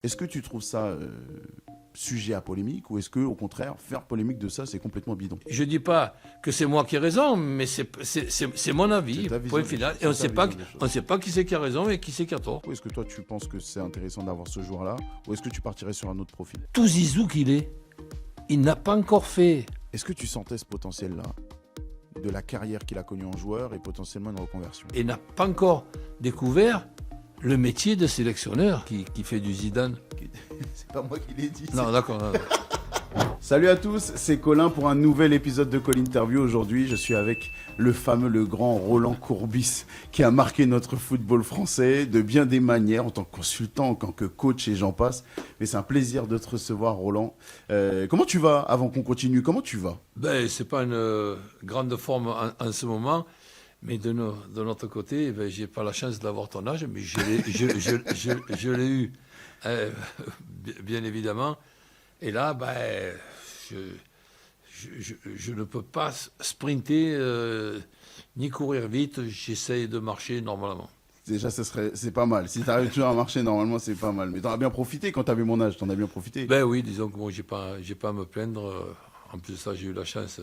Est-ce que tu trouves ça sujet à polémique ou est-ce que, au contraire, faire polémique de ça, c'est complètement bidon? Je ne dis pas que c'est moi qui ai raison, mais c'est mon avis, C'est ta vision point des final. choses, Et on c'est ta vision des choses. ne sait pas qui c'est qui a raison et qui c'est qui a tort. Ou est-ce que toi, tu penses que c'est intéressant d'avoir ce joueur-là ou est-ce que tu partirais sur un autre profil? Tout zizou qu'il est, il n'a pas encore fait. Est-ce que tu sentais ce potentiel-là de la carrière qu'il a connue en joueur et potentiellement une reconversion? Et n'a pas encore découvert le métier de sélectionneur qui fait du Zidane. C'est pas moi qui l'ai dit. Non, d'accord. Salut à tous, c'est Colin pour un nouvel épisode de Call Interview. Aujourd'hui, je suis avec le fameux, le grand Roland Courbis qui a marqué notre football français de bien des manières en tant que consultant, en tant que coach et j'en passe. Mais c'est un plaisir de te recevoir, Roland. Comment tu vas avant qu'on continue? Comment tu vas? Ben, c'est pas une grande forme en ce moment, mais de notre côté, ben, j'ai pas la chance d'avoir ton âge, mais je l'ai eu, bien évidemment. Et là, ben, je ne peux pas sprinter ni courir vite. J'essaye de marcher normalement. Déjà, c'est pas mal. Si tu arrives toujours à marcher, normalement, c'est pas mal. Mais t'en as bien profité quand t'avais mon âge, t'en as bien profité. Ben oui, disons que moi, j'ai pas à me plaindre. En plus de ça, j'ai eu la chance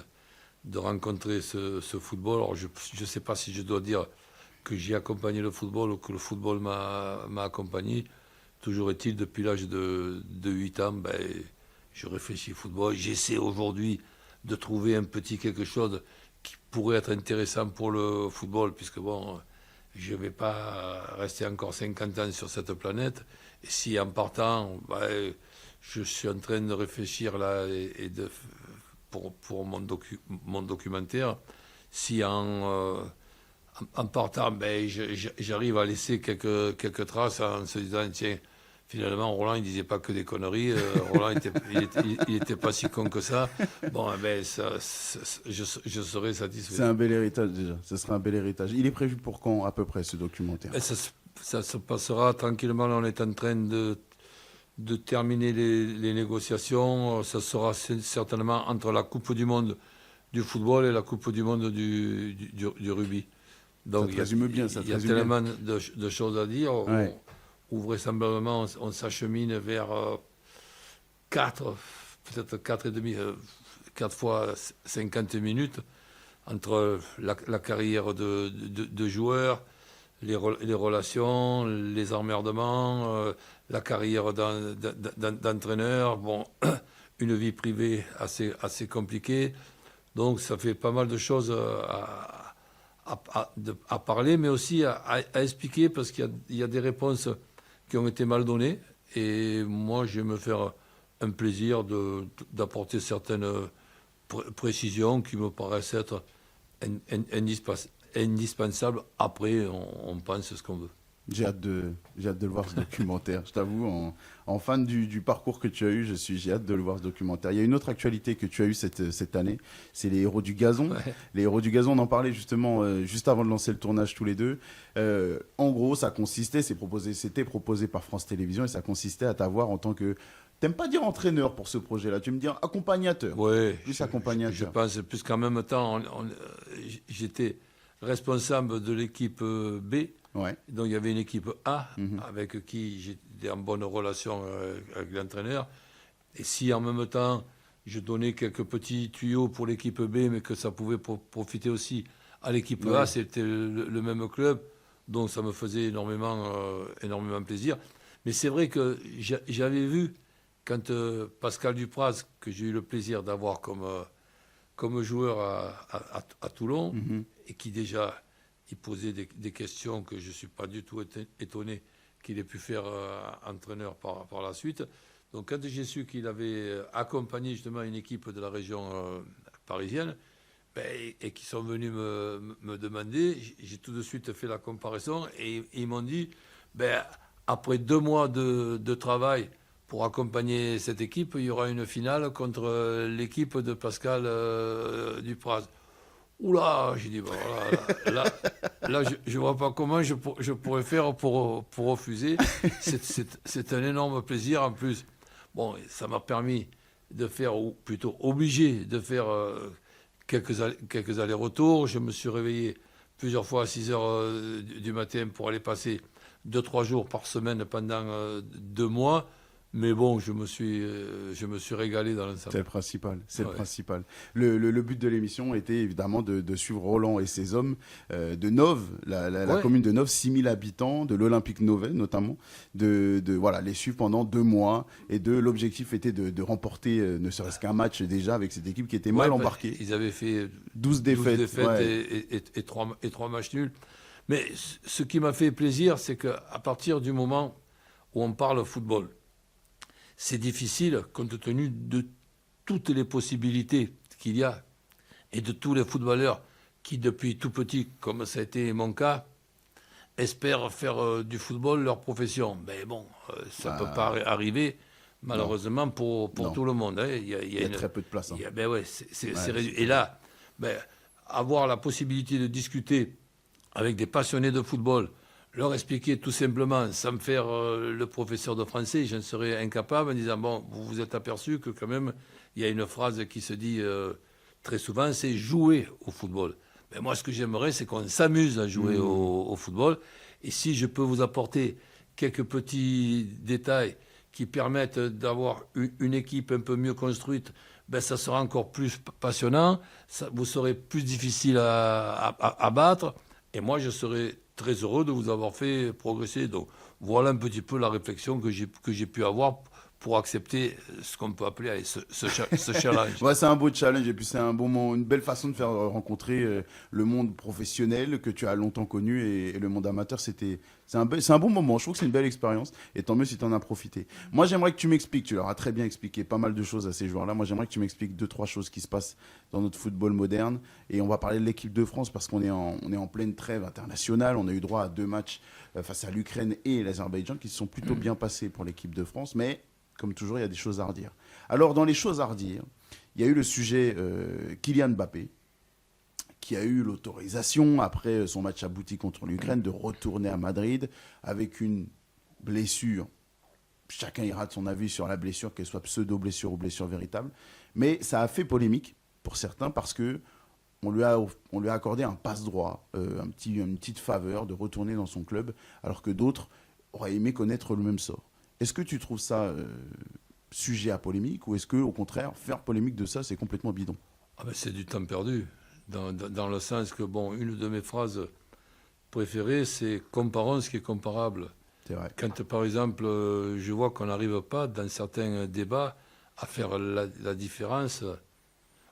de rencontrer ce football. Alors, je ne sais pas si je dois dire que j'ai accompagné le football ou que le football m'a accompagné. Toujours est-il, depuis l'âge de 8 ans, ben, je réfléchis au football. J'essaie aujourd'hui de trouver un petit quelque chose qui pourrait être intéressant pour le football, puisque bon, je ne vais pas rester encore 50 ans sur cette planète. Et si en partant, ben, je suis en train de réfléchir là pour mon documentaire, si en partant, ben, j'arrive à laisser quelques traces en se disant, tiens, finalement, Roland, il disait pas que des conneries. Roland, il était pas si con que ça. Bon, ben, je serais satisfait. C'est un bel héritage déjà. Ce sera un bel héritage. Il est prévu pour quand à peu près ce documentaire? Et ça se passera tranquillement. Là, on est en train de terminer les négociations. Ça sera certainement entre la Coupe du Monde du football et la Coupe du Monde du rugby. Donc, ça te résume bien. Il y a tellement de choses à dire. Ouais. Où vraisemblablement on s'achemine vers 4, peut-être 4,5, 4 fois 50 minutes entre la carrière de joueur, les relations, les emmerdements, la carrière d'entraîneur, bon, une vie privée assez compliquée. Donc ça fait pas mal de choses à parler, mais aussi à expliquer, parce qu'il y a des réponses qui ont été mal données. Et moi, je vais me faire un plaisir d'apporter certaines précisions qui me paraissent être indispensables. Après, on pense ce qu'on veut. J'ai hâte de le voir ce documentaire. Je t'avoue, en fan du parcours que tu as eu, j'ai hâte de le voir ce documentaire. Il y a une autre actualité que tu as eue cette année, c'est les Héros du Gazon. Ouais. Les Héros du Gazon, on en parlait justement juste avant de lancer le tournage tous les deux. En gros, ça consistait, c'était proposé par France Télévisions et ça consistait à t'avoir en tant que... T'aimes pas dire entraîneur pour ce projet-là, tu me dis accompagnateur. Oui, Plus accompagnateur. Je pense, puisqu'en même temps, j'étais responsable de l'équipe B. Ouais. Donc il y avait une équipe A avec qui j'étais en bonne relation avec l'entraîneur. Et si en même temps je donnais quelques petits tuyaux pour l'équipe B, mais que ça pouvait profiter aussi à l'équipe A, c'était le même club, donc ça me faisait énormément plaisir. Mais c'est vrai que j'avais vu, quand Pascal Dupraz, que j'ai eu le plaisir d'avoir comme joueur à Toulon, et qui déjà... il posait des questions que je ne suis pas du tout étonné qu'il ait pu faire entraîneur par la suite. Donc quand j'ai su qu'il avait accompagné justement une équipe de la région parisienne, et qu'ils sont venus me demander, j'ai tout de suite fait la comparaison et ils m'ont dit, après 2 mois de travail pour accompagner cette équipe, il y aura une finale contre l'équipe de Pascal Dupraz. Oula, j'ai dit, bon, là je ne vois pas comment je pourrais faire pour refuser. C'est un énorme plaisir. En plus, bon, ça m'a permis de faire, ou plutôt obligé de faire quelques allers-retours. Je me suis réveillé plusieurs fois à 6 heures du matin pour aller passer 2-3 jours par semaine pendant 2 mois. Mais bon, je me suis régalé dans l'ensemble. C'est le principal, c'est le Ouais. principal. Le but de l'émission était évidemment de suivre Roland et ses hommes de Nove, la Ouais. commune de Nove, 6000 habitants, de l'Olympique Novais notamment, voilà, les suivre pendant 2 mois. Et l'objectif était de remporter ne serait-ce qu'un match déjà avec cette équipe qui était mal Ouais, embarquée. ils avaient fait 12 12 défaites. défaites Ouais. et 3 matchs nuls. Mais ce qui m'a fait plaisir, c'est qu'à partir du moment où on parle football, c'est difficile compte tenu de toutes les possibilités qu'il y a et de tous les footballeurs qui, depuis tout petit, comme ça a été mon cas, espèrent faire du football leur profession. Mais bon, ça ne peut pas arriver, malheureusement, pour Non. tout le monde. Hein. Il y a très peu de place. Hein. Ben ouais, c'est Ouais, réduit. Et là, ben, avoir la possibilité de discuter avec des passionnés de football, leur expliquer tout simplement, sans me faire le professeur de français, j'en serais incapable en disant, bon, vous vous êtes aperçu que quand même, il y a une phrase qui se dit très souvent, c'est jouer au football. Ben moi, ce que j'aimerais, c'est qu'on s'amuse à jouer au football. Et si je peux vous apporter quelques petits détails qui permettent d'avoir une équipe un peu mieux construite, ben ça sera encore plus passionnant, vous serez plus difficile à battre. Et moi, je serais très heureux de vous avoir fait progresser. Donc, voilà un petit peu la réflexion que j'ai pu avoir pour accepter ce qu'on peut appeler ce challenge. Ouais, c'est un beau challenge et puis c'est un bon moment, une belle façon de faire rencontrer le monde professionnel que tu as longtemps connu et le monde amateur. C'est un bon moment. Je trouve que c'est une belle expérience et tant mieux si tu en as profité. Moi, j'aimerais que tu m'expliques. Tu leur as très bien expliqué pas mal de choses à ces joueurs-là. Moi, j'aimerais que tu m'expliques 2-3 choses qui se passent dans notre football moderne et on va parler de l'équipe de France parce qu'on est en pleine trêve internationale. On a eu droit à 2 matchs face à l'Ukraine et l'Azerbaïdjan qui se sont plutôt bien passés pour l'équipe de France, mais comme toujours, il y a des choses à redire. Alors, dans les choses à redire, il y a eu le sujet Kylian Mbappé, qui a eu l'autorisation, après son match abouti contre l'Ukraine, de retourner à Madrid avec une blessure. Chacun ira de son avis sur la blessure, qu'elle soit pseudo-blessure ou blessure véritable. Mais ça a fait polémique pour certains parce que on lui a accordé un passe-droit, une petite faveur de retourner dans son club, alors que d'autres auraient aimé connaître le même sort. Est-ce que tu trouves ça sujet à polémique ou est-ce que, au contraire, faire polémique de ça, c'est complètement bidon? Ah ben c'est du temps perdu, dans le sens que, bon, une de mes phrases préférées, c'est « comparons ce qui est comparable ». C'est vrai. Quand, par exemple, je vois qu'on n'arrive pas, dans certains débats, à faire la différence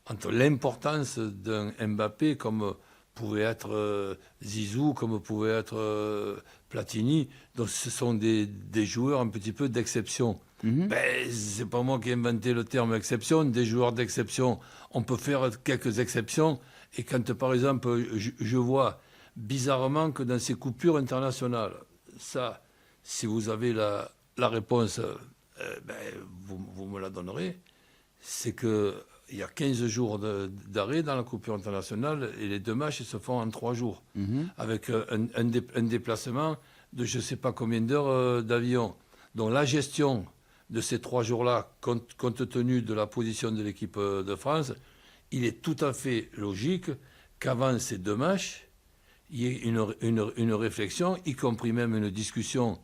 entre l'importance d'un Mbappé comme pouvait être Zizou, comme pouvait être Platini. Donc ce sont des joueurs un petit peu d'exception. Ben, c'est pas moi qui ai inventé le terme exception. Des joueurs d'exception, on peut faire quelques exceptions. Et quand, par exemple, je vois bizarrement que dans ces coupures internationales, ça, si vous avez la réponse, ben, vous me la donnerez, c'est que il y a 15 jours d'arrêt dans la coupure internationale et les 2 matchs se font en 3 jours, avec un déplacement de je ne sais pas combien d'heures d'avion. Donc la gestion de ces 3 jours-là, compte tenu de la position de l'équipe de France, il est tout à fait logique qu'avant ces 2 matchs, il y ait une réflexion, y compris même une discussion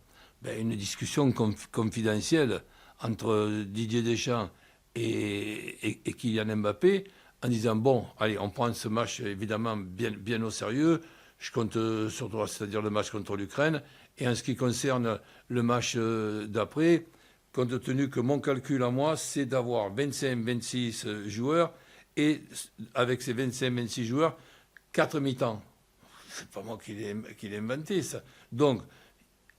confidentielle entre Didier Deschamps et Kylian Mbappé, en disant, bon, allez, on prend ce match évidemment bien au sérieux, je compte sur toi, c'est-à-dire le match contre l'Ukraine, et en ce qui concerne le match d'après, compte tenu que mon calcul à moi, c'est d'avoir 25-26 joueurs, et avec ces 25-26 joueurs, 4 mi-temps. C'est pas moi qui l'ai inventé, ça. Donc,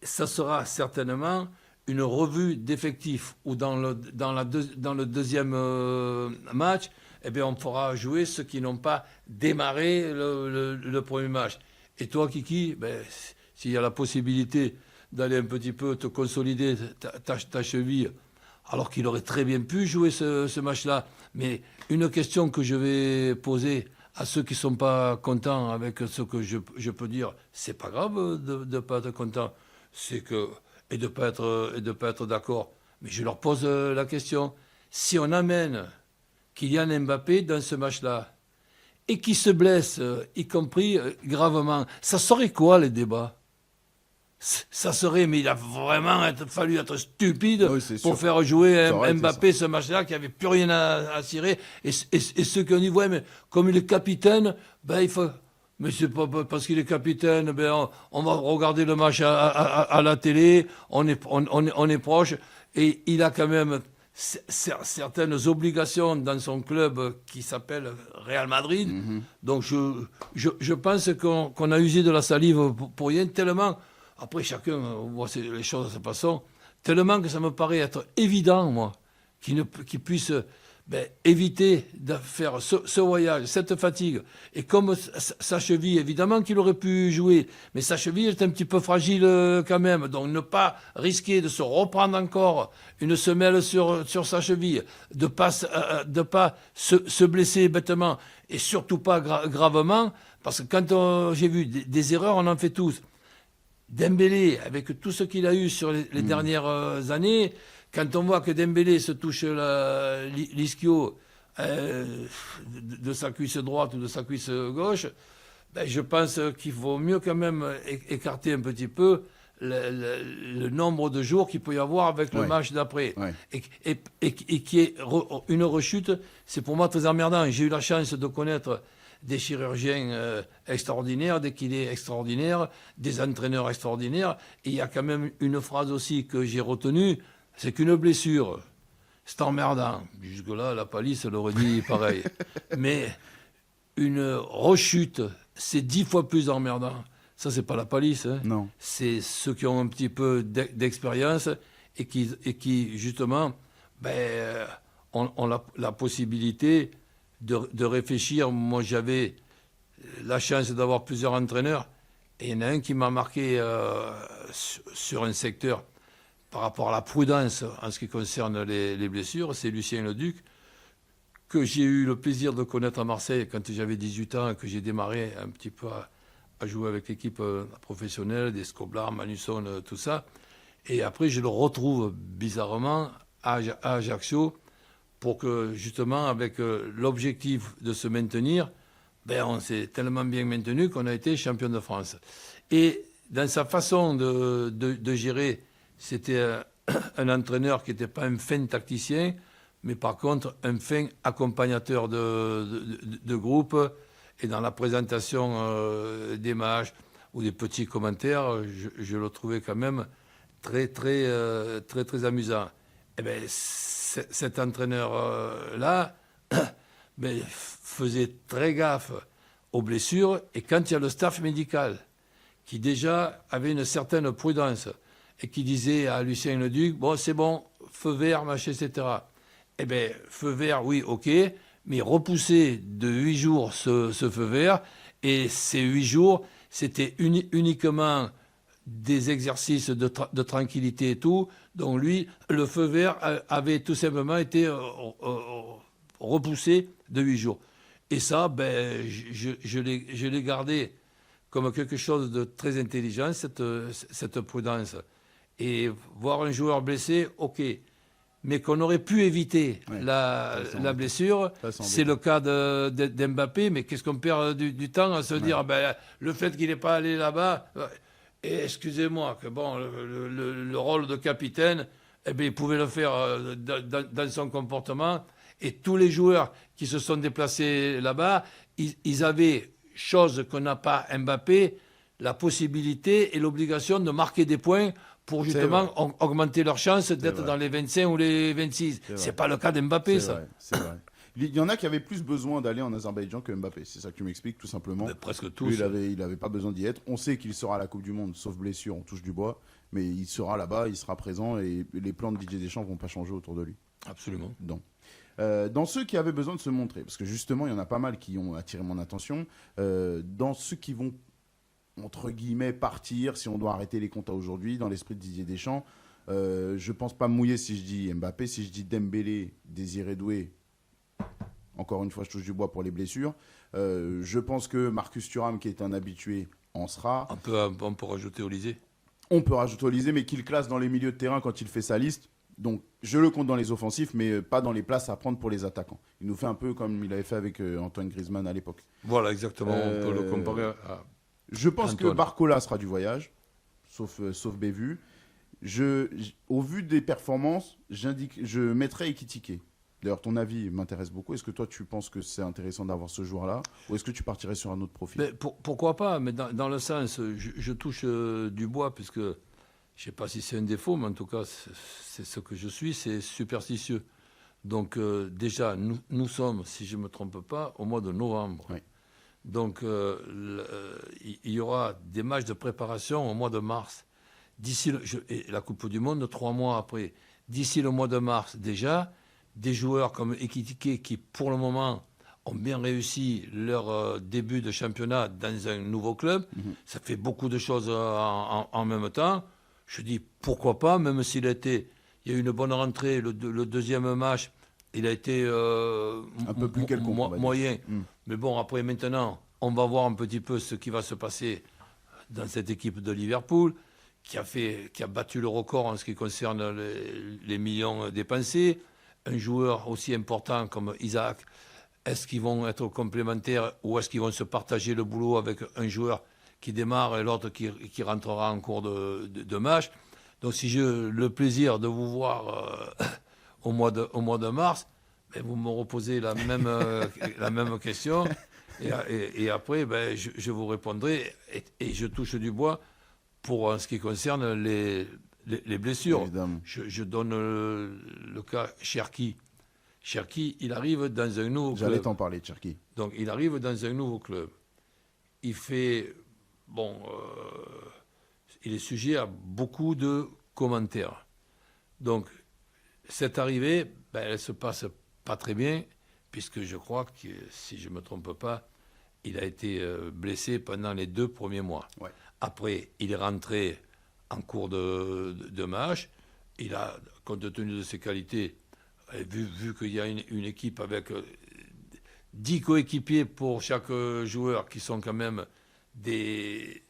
ça sera certainement une revue d'effectifs où dans le deuxième match, eh bien, on fera jouer ceux qui n'ont pas démarré le premier match. Et toi, Kiki, ben, s'il y a la possibilité d'aller un petit peu te consolider ta cheville, alors qu'il aurait très bien pu jouer ce match-là. Mais une question que je vais poser à ceux qui ne sont pas contents avec ce que je peux dire, c'est pas grave de ne pas être content. C'est que... et de ne pas être d'accord. Mais je leur pose la question. Si on amène Kylian Mbappé dans ce match-là, et qui se blesse, y compris gravement, ça serait quoi les débats? ça serait, mais il a vraiment fallu être stupide pour sûr. faire jouer Mbappé ce match-là, qui n'avait plus rien à cirer. Et ceux qui ont dit, ouais, mais comme il est capitaine, ben il faut... Mais c'est pas parce qu'il est capitaine, ben on va regarder le match à la télé, on est proche, et il a quand même certaines obligations dans son club qui s'appelle Real Madrid. Donc je pense qu'on a usé de la salive pour rien, tellement, après chacun voit les choses de sa façon, tellement que ça me paraît être évident, moi, qu'il puisse... éviter de faire ce voyage, cette fatigue. Et comme sa cheville, évidemment qu'il aurait pu jouer, mais sa cheville est un petit peu fragile quand même. Donc ne pas risquer de se reprendre encore une semelle sur sa cheville, de pas se blesser bêtement, et surtout pas gravement, parce que quand j'ai vu des erreurs, on en fait tous. Dembélé, avec tout ce qu'il a eu sur les dernières années... Quand on voit que Dembélé se touche l'ischio de sa cuisse droite ou de sa cuisse gauche, je pense qu'il vaut mieux quand même écarter un petit peu le nombre de jours qu'il peut y avoir avec le match d'après. Ouais. Et qui est une rechute, c'est pour moi très emmerdant. J'ai eu la chance de connaître des chirurgiens extraordinaires, des kinés extraordinaires, des entraîneurs extraordinaires. Et il y a quand même une phrase aussi que j'ai retenue, c'est qu'une blessure, c'est emmerdant. Jusque-là, la palisse l'aurait dit pareil. Mais une rechute, c'est 10 fois plus emmerdant. Ça, c'est pas la palisse. Hein. Non. C'est ceux qui ont un petit peu d'expérience et qui justement, ont la possibilité de réfléchir. Moi, j'avais la chance d'avoir plusieurs entraîneurs. Et il y en a un qui m'a marqué sur un secteur par rapport à la prudence en ce qui concerne les blessures, c'est Lucien Leduc, que j'ai eu le plaisir de connaître à Marseille quand j'avais 18 ans et que j'ai démarré un petit peu à jouer avec l'équipe professionnelle, des Scoblar, Manusson, tout ça. Et après, je le retrouve bizarrement à Ajaccio pour que, justement, avec l'objectif de se maintenir, on s'est tellement bien maintenu qu'on a été champion de France. Et dans sa façon de gérer, c'était un entraîneur qui n'était pas un fin tacticien, mais par contre un fin accompagnateur de groupe. Et dans la présentation des matchs ou des petits commentaires, je le trouvais quand même très amusant. Et cet entraîneur-là faisait très gaffe aux blessures. Et quand il y a le staff médical qui déjà avait une certaine prudence, et qui disait à Lucien Leduc, bon, c'est bon, feu vert, machin, etc. Feu vert, oui, ok, mais repousser de 8 jours ce feu vert, et ces 8 jours, c'était uniquement des exercices de tranquillité et tout. Donc lui, le feu vert avait tout simplement été repoussé de 8 jours. Et ça, je l'ai gardé comme quelque chose de très intelligent, cette prudence. Et voir un joueur blessé, ok. Mais qu'on aurait pu éviter la blessure, c'est le cas d'Mbappé. Mais qu'est-ce qu'on perd du temps à se dire, le fait qu'il n'est pas allé là-bas, et excusez-moi, que bon, le rôle de capitaine, il pouvait le faire dans son comportement. Et tous les joueurs qui se sont déplacés là-bas, ils avaient, chose qu'on n'a pas Mbappé, la possibilité et l'obligation de marquer des points pour justement augmenter leur chance d'être dans les 25 ou les 26. C'est pas le cas d'Mbappé, ça. C'est vrai. Il y en a qui avaient plus besoin d'aller en Azerbaïdjan que Mbappé. C'est ça que tu m'expliques, tout simplement. Mais presque tous. Lui, il avait pas besoin d'y être. On sait qu'il sera à la Coupe du Monde, sauf blessure, on touche du bois. Mais il sera là-bas, il sera présent et les plans de Didier Deschamps vont pas changer autour de lui. Absolument. Donc. Dans ceux qui avaient besoin de se montrer, parce que justement, il y en a pas mal qui ont attiré mon attention, dans ceux qui vont, entre guillemets, partir, si on doit arrêter les comptes à aujourd'hui, dans l'esprit de Didier Deschamps, je pense pas me mouiller si je dis Mbappé, si je dis Dembélé, Désiré Doué, encore une fois, je touche du bois pour les blessures. Je pense que Marcus Thuram, qui est un habitué, en sera. On peut rajouter Olysée. On peut rajouter Olysée, mais qu'il classe dans les milieux de terrain quand il fait sa liste. Donc, je le compte dans les offensifs, mais pas dans les places à prendre pour les attaquants. Il nous fait un peu comme il avait fait avec Antoine Griezmann à l'époque. Voilà, exactement. On peut le comparer à Je pense Antoine. que Barcola sera du voyage. sauf Bévu. Au vu des performances, je mettrais Ekitike. D'ailleurs, ton avis m'intéresse beaucoup. Est-ce que toi, tu penses que c'est intéressant d'avoir ce joueur-là, ou est-ce que tu partirais sur un autre profil? Mais pourquoi pas? Mais dans le sens, je touche du bois, puisque je ne sais pas si c'est un défaut, mais en tout cas, c'est ce que je suis, c'est superstitieux. Donc déjà, nous sommes, si je ne me trompe pas, au mois de novembre. Oui. Donc il y aura des matchs de préparation au mois de mars. Et la Coupe du Monde, 3 mois après. D'ici le mois de mars, déjà, des joueurs comme Ekitike qui, pour le moment, ont bien réussi leur début de championnat dans un nouveau club. Ça fait beaucoup de choses en même temps. Je dis pourquoi pas, même s'il a eu une bonne rentrée, le deuxième match, il a été un peu plus quelconque, moyen. Mais bon, après, maintenant, on va voir un petit peu ce qui va se passer dans cette équipe de Liverpool, qui a battu le record en ce qui concerne les millions dépensés. Un joueur aussi important comme Isaac, est-ce qu'ils vont être complémentaires ou est-ce qu'ils vont se partager le boulot avec un joueur qui démarre et l'autre qui rentrera en cours de match? Donc si j'ai le plaisir de vous voir au mois de mars, ben, vous me reposez la même question et après ben, je vous répondrai et je touche du bois pour ce qui concerne les blessures. Je donne le cas Cherki. Cherki, il arrive dans un nouveau club. J'allais t'en parler, Cherki. Donc, il arrive dans un nouveau club. Il fait... Bon, il est sujet à beaucoup de commentaires. Donc, cette arrivée, ben, elle ne se passe pas très bien, puisque je crois que, si je ne me trompe pas, il a été blessé pendant les 2 premiers mois. Ouais. Après, il est rentré en cours de match. Il a, compte tenu de ses qualités, vu qu'il y a une équipe avec 10 coéquipiers pour chaque joueur, qui sont quand même des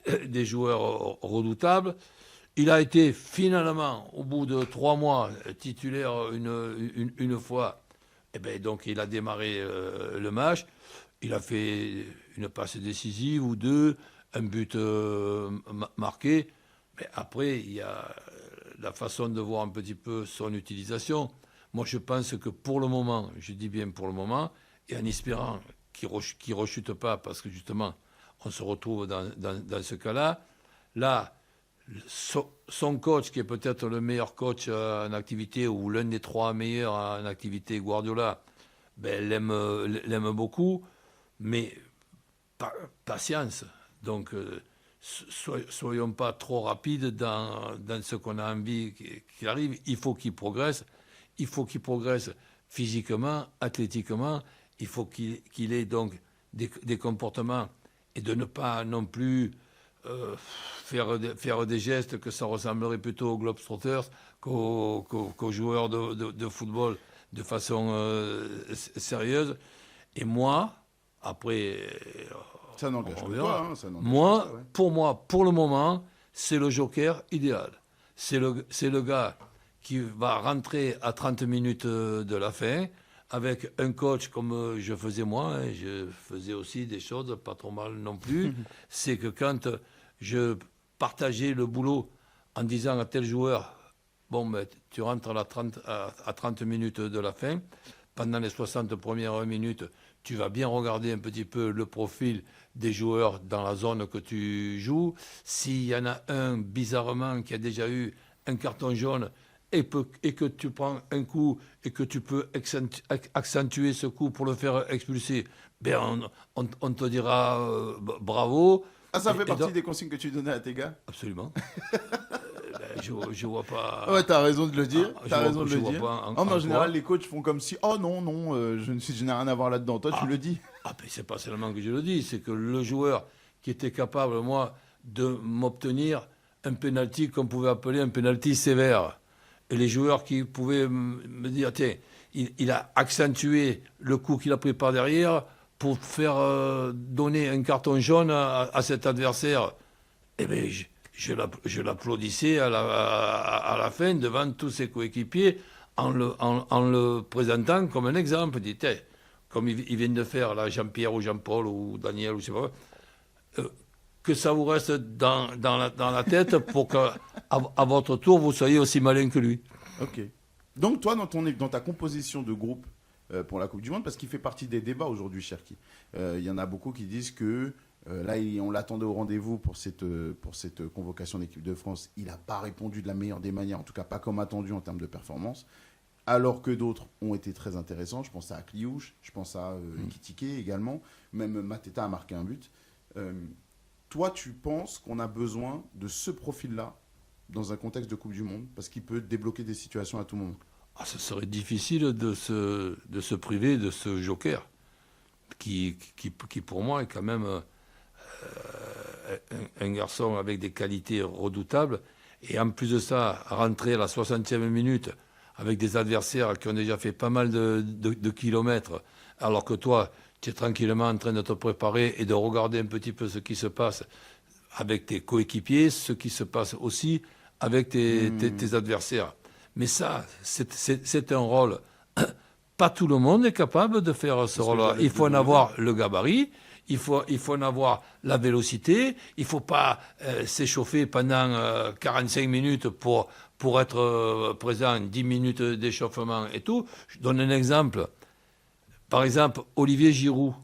joueurs redoutables, il a été finalement, au bout de 3 mois, titulaire une fois. Et ben, donc, il a démarré le match. Il a fait une passe décisive ou 2, un but marqué. Mais après, il y a la façon de voir un petit peu son utilisation. Moi, je pense que pour le moment, je dis bien pour le moment, et en espérant qu'il ne rechute pas, parce que justement, on se retrouve dans ce cas-là, là, son coach, qui est peut-être le meilleur coach en activité, ou l'un des 3 meilleurs en activité, Guardiola, ben, l'aime beaucoup, mais patience. Donc, soyons pas trop rapides dans ce qu'on a envie qu'il arrive. Il faut qu'il progresse. Il faut qu'il progresse physiquement, athlétiquement. Il faut qu'il ait donc des comportements et de ne pas non plus faire des gestes que ça ressemblerait plutôt aux Globetrotters qu'aux joueurs de football de façon sérieuse. Et moi, après... Ça n'engage que toi. Pour moi, pour le moment, c'est le joker idéal. C'est le gars qui va rentrer à 30 minutes de la fin avec un coach comme je faisais moi. Hein, je faisais aussi des choses pas trop mal non plus. C'est que quand je partageais le boulot en disant à tel joueur, bon, ben, tu rentres à 30 minutes de la fin, pendant les 60 premières minutes, tu vas bien regarder un petit peu le profil des joueurs dans la zone que tu joues. S'il y en a un, bizarrement, qui a déjà eu un carton jaune et que tu prends un coup et que tu peux accentuer ce coup pour le faire expulser, ben on te dira bravo. Ah, ça fait partie des consignes que tu donnais à tes gars? Absolument. Je vois pas... Ouais, t'as raison de le dire. En général, les coachs font comme si, oh non, je n'ai rien à voir là-dedans. Toi, tu le dis. Ah, mais c'est pas seulement que je le dis, c'est que le joueur qui était capable, moi, de m'obtenir un penalty qu'on pouvait appeler un penalty sévère, et les joueurs qui pouvaient me dire, tiens, il a accentué le coup qu'il a pris par derrière pour faire donner un carton jaune à cet adversaire, eh bien, je l'applaudissais à la fin devant tous ses coéquipiers en le présentant comme un exemple. Il dit, comme ils viennent de faire là, Jean-Pierre ou Jean-Paul ou Daniel ou je sais pas, que ça vous reste dans la tête pour qu'à votre tour, vous soyez aussi malin que lui. Ok. Donc toi, dans ta composition de groupe pour la Coupe du Monde, parce qu'il fait partie des débats aujourd'hui, Cherki, il y en a beaucoup qui disent que là, on l'attendait au rendez-vous pour cette convocation d'équipe de France. Il n'a pas répondu de la meilleure des manières, en tout cas pas comme attendu en termes de performance, alors que d'autres ont été très intéressants. Je pense à Kliouche, je pense à Ekitike également, même Mateta a marqué un but. Toi, tu penses qu'on a besoin de ce profil-là dans un contexte de Coupe du Monde, parce qu'il peut débloquer des situations à tout moment? Ce serait difficile de se priver de ce joker, qui pour moi est quand même un garçon avec des qualités redoutables. Et en plus de ça, rentrer à la 60e minute avec des adversaires qui ont déjà fait pas mal de kilomètres, alors que toi, tu es tranquillement en train de te préparer et de regarder un petit peu ce qui se passe avec tes coéquipiers, ce qui se passe aussi avec tes adversaires. Mais ça, c'est un rôle. Pas tout le monde est capable de faire ce rôle-là. Il faut en avoir le gabarit, il faut en avoir la vélocité, il ne faut pas s'échauffer pendant 45 minutes pour être présent, 10 minutes d'échauffement et tout. Je donne un exemple. Par exemple, Olivier Giroud,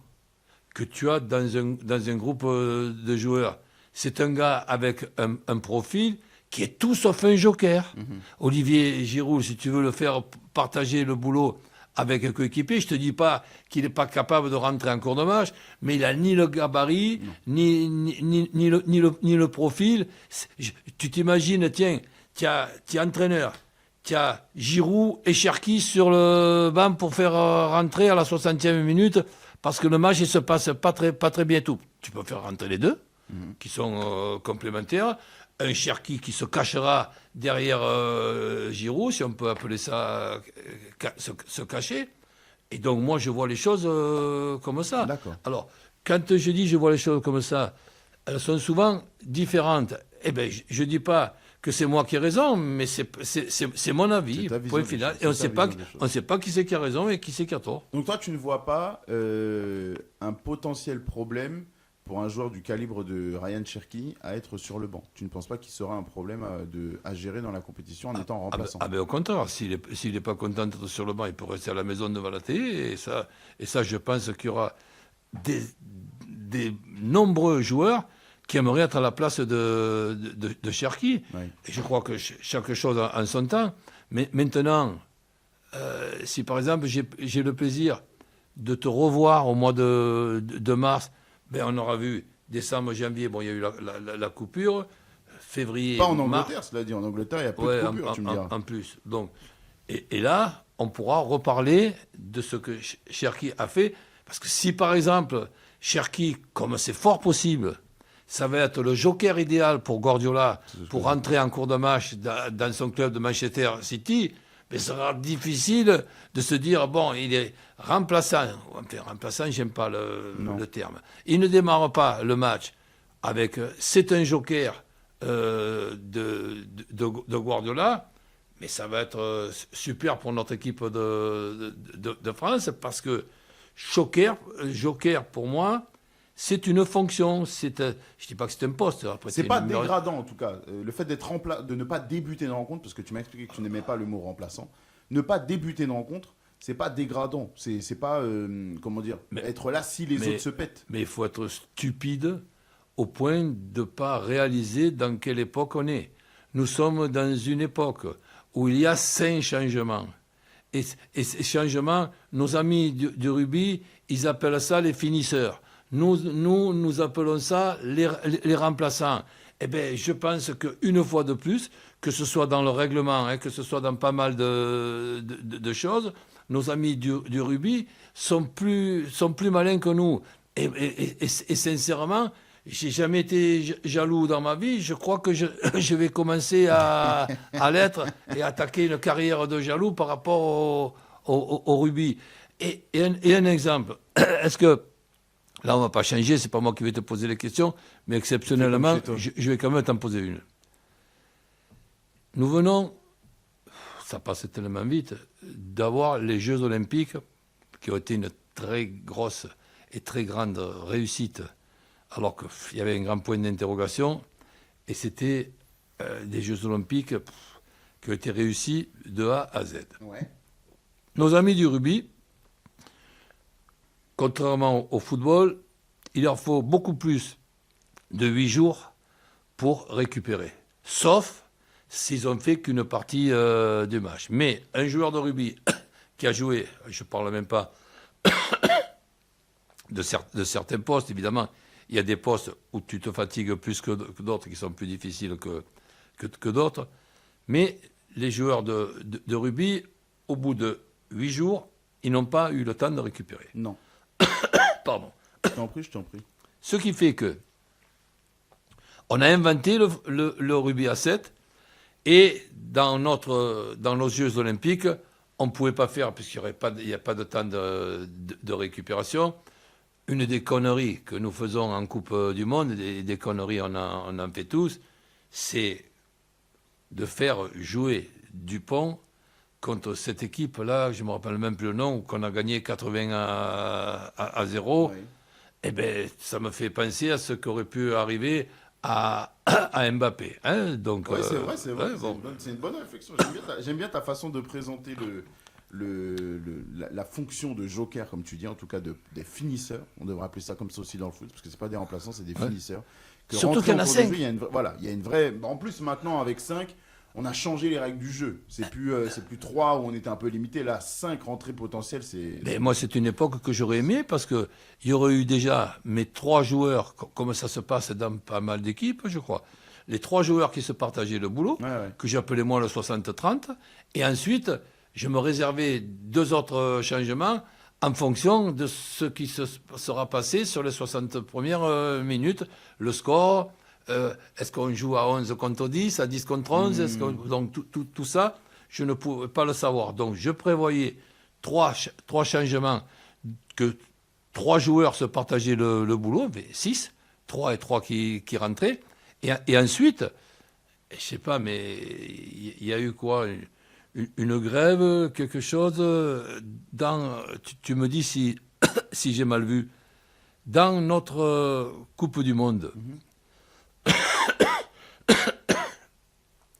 que tu as dans un groupe de joueurs. C'est un gars avec un profil qui est tout sauf un joker. Olivier Giroud, si tu veux le faire partager le boulot avec un coéquipier, je ne te dis pas qu'il n'est pas capable de rentrer en cours de match, mais il n'a ni le gabarit, ni le profil. Tu t'imagines, tiens, tu es entraîneur, tu as Giroud et Cherki sur le banc pour faire rentrer à la 60e minute, parce que le match ne se passe pas très bien tout. Tu peux faire rentrer les deux, qui sont complémentaires. Un Cherki qui se cachera derrière Giroud, si on peut appeler ça se cacher. Et donc, moi, je vois les choses comme ça. D'accord. Alors, quand je dis je vois les choses comme ça, elles sont souvent différentes. Eh bien, je ne dis pas que c'est moi qui ai raison, mais c'est mon avis, point final. Et on ne sait pas qui c'est qui a raison et qui c'est qui a tort. Donc toi, tu ne vois pas un potentiel problème pour un joueur du calibre de Ryan Cherki à être sur le banc? Tu ne penses pas qu'il sera un problème à gérer dans la compétition en étant remplaçant? Au contraire, s'il n'est pas content d'être sur le banc, il peut rester à la maison devant la télé. Et ça, je pense qu'il y aura des nombreux joueurs qui aimeraient être à la place de Cherki. Oui. Et je crois que chaque chose en son temps. Mais maintenant, si par exemple j'ai le plaisir de te revoir au mois de mars, on aura vu décembre, janvier, il y a eu la coupure, février, pas en Angleterre, cela dit. En Angleterre, il y a peu de coupure, tu me diras. En plus. Donc, et là, on pourra reparler de ce que Cherki a fait. Parce que si, par exemple, Cherki, comme c'est fort possible, ça va être le joker idéal pour Guardiola, pour rentrer en cours de match dans son club de Manchester City, mais ce sera difficile de se dire, il est remplaçant. Enfin, remplaçant, j'aime pas le terme. Il ne démarre pas le match avec... C'est un joker de Guardiola, mais ça va être super pour notre équipe de France, parce que joker pour moi, c'est une fonction. Je ne dis pas que c'est un poste. C'est pas dégradant en tout cas. Le fait de ne pas débuter une rencontre, parce que tu m'as expliqué que tu n'aimais pas le mot remplaçant, ne pas débuter une rencontre, c'est pas dégradant. C'est pas, être là si les autres se pètent. Mais il faut être stupide au point de ne pas réaliser dans quelle époque on est. Nous sommes dans une époque où il y a 5 changements. Et ces changements, nos amis du rugby, ils appellent ça les finisseurs. Nous appelons ça les remplaçants. Eh bien, je pense qu'une fois de plus, que ce soit dans le règlement, que ce soit dans pas mal de choses, nos amis du rugby sont plus malins que nous. Et sincèrement, j'ai jamais été jaloux dans ma vie. Je crois que je vais commencer à l'être et attaquer une carrière de jaloux par rapport au rugby. Et un exemple, est-ce que... Là, on ne va pas changer, c'est pas moi qui vais te poser les questions, mais exceptionnellement, je vais quand même t'en poser une. Nous venons, ça passe tellement vite, d'avoir les Jeux Olympiques, qui ont été une très grosse et très grande réussite alors qu'il y avait un grand point d'interrogation, et c'était des Jeux Olympiques qui ont été réussis de A à Z. Ouais. Nos amis du rugby, contrairement au football, il leur faut beaucoup plus de 8 jours pour récupérer. Sauf s'ils ont fait qu'une partie du match. Mais un joueur de rugby qui a joué, je ne parle même pas de certains postes, évidemment, il y a des postes où tu te fatigues plus que d'autres qui sont plus difficiles que d'autres. Mais les joueurs de rugby, au bout de 8 jours, ils n'ont pas eu le temps de récupérer. Non. Pardon. Je t'en prie. Ce qui fait que on a inventé le rugby à 7 et dans nos Jeux Olympiques, on ne pouvait pas faire, puisqu'il n'y a pas de temps de récupération, une des conneries que nous faisons en Coupe du Monde, des conneries on en fait tous, c'est de faire jouer Dupont contre cette équipe-là, je ne me rappelle même plus le nom, qu'on a gagné 80 à 0. Oui. Eh bien, ça me fait penser à ce qu'aurait pu arriver à Mbappé. Hein. Donc, ouais, c'est vrai. C'est une bonne réflexion. J'aime bien ta façon de présenter la fonction de joker, comme tu dis, en tout cas des finisseurs. On devrait appeler ça comme ça aussi dans le foot, parce que ce pas des remplaçants, c'est des finisseurs. Surtout qu'il y en a 5. Il y a une vraie... En plus, maintenant, avec 5, on a changé les règles du jeu. C'est plus 3 où on était un peu limité. Là, 5 rentrées potentielles, c'est... Mais moi, c'est une époque que j'aurais aimé parce qu'il y aurait eu déjà mes 3 joueurs, comme ça se passe dans pas mal d'équipes, je crois. Les 3 joueurs qui se partageaient le boulot, que j'appelais moi le 60-30. Et ensuite, je me réservais 2 autres changements en fonction de ce qui se sera passé sur les 60 premières minutes. Le score... est-ce qu'on joue à 11 contre 10, à 10 contre 11 Donc tout ça, je ne pouvais pas le savoir. Donc je prévoyais 3 changements, que 3 joueurs se partageaient le boulot, 6, 3 et 3 qui rentraient. Et ensuite, je ne sais pas, mais il y a eu quoi, une grève, quelque chose dans... Tu me dis si j'ai mal vu. Dans notre Coupe du Monde...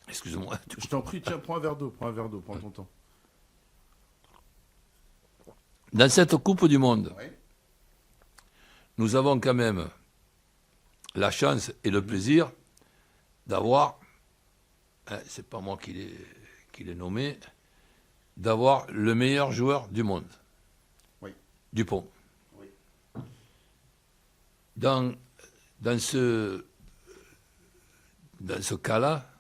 Excuse-moi. Je t'en prie, tiens, prends un verre d'eau, prends ton temps. Dans cette Coupe du Monde, nous avons quand même la chance et le plaisir d'avoir, c'est pas moi qui l'ai nommé, d'avoir le meilleur joueur du monde, Dupont. Oui. Dans ce cas-là,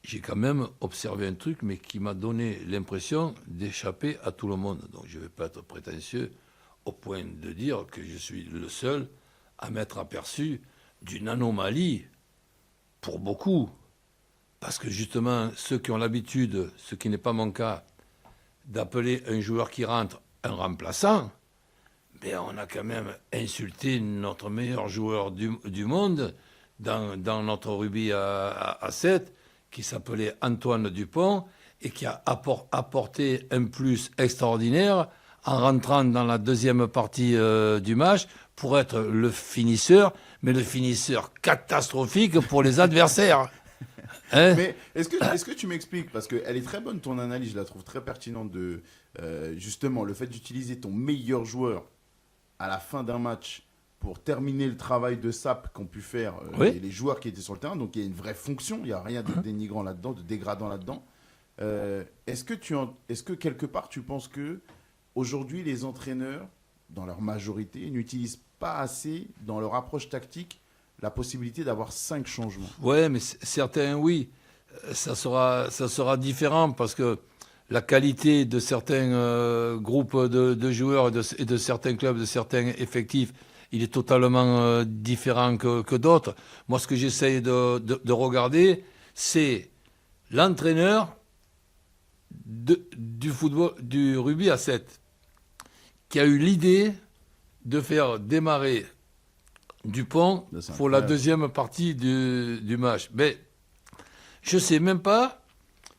j'ai quand même observé un truc, mais qui m'a donné l'impression d'échapper à tout le monde. Donc je ne vais pas être prétentieux au point de dire que je suis le seul à m'être aperçu d'une anomalie pour beaucoup. Parce que justement, ceux qui ont l'habitude, ce qui n'est pas mon cas, d'appeler un joueur qui rentre un remplaçant, mais on a quand même insulté notre meilleur joueur du monde dans notre rugby à 7, qui s'appelait Antoine Dupont et qui a apporté un plus extraordinaire en rentrant dans la deuxième partie du match pour être le finisseur, mais le finisseur catastrophique pour les adversaires. Hein? Mais est-ce que tu m'expliques, parce qu'elle est très bonne ton analyse, je la trouve très pertinente, de justement le fait d'utiliser ton meilleur joueur à la fin d'un match pour terminer le travail de sape qu'ont pu faire les joueurs qui étaient sur le terrain. Donc il y a une vraie fonction, il n'y a rien de dénigrant là-dedans, de dégradant là-dedans. Est-ce que quelque part tu penses que aujourd'hui les entraîneurs, dans leur majorité, n'utilisent pas assez dans leur approche tactique la possibilité d'avoir 5 changements? Oui, mais certains, oui. Ça sera différent parce que la qualité de certains groupes de joueurs et de certains clubs, de certains effectifs, il est totalement différent que d'autres. Moi, ce que j'essaye de regarder, c'est l'entraîneur du football, du rugby à 7, qui a eu l'idée de faire démarrer Dupont pour la deuxième partie du match. Mais je ne sais même pas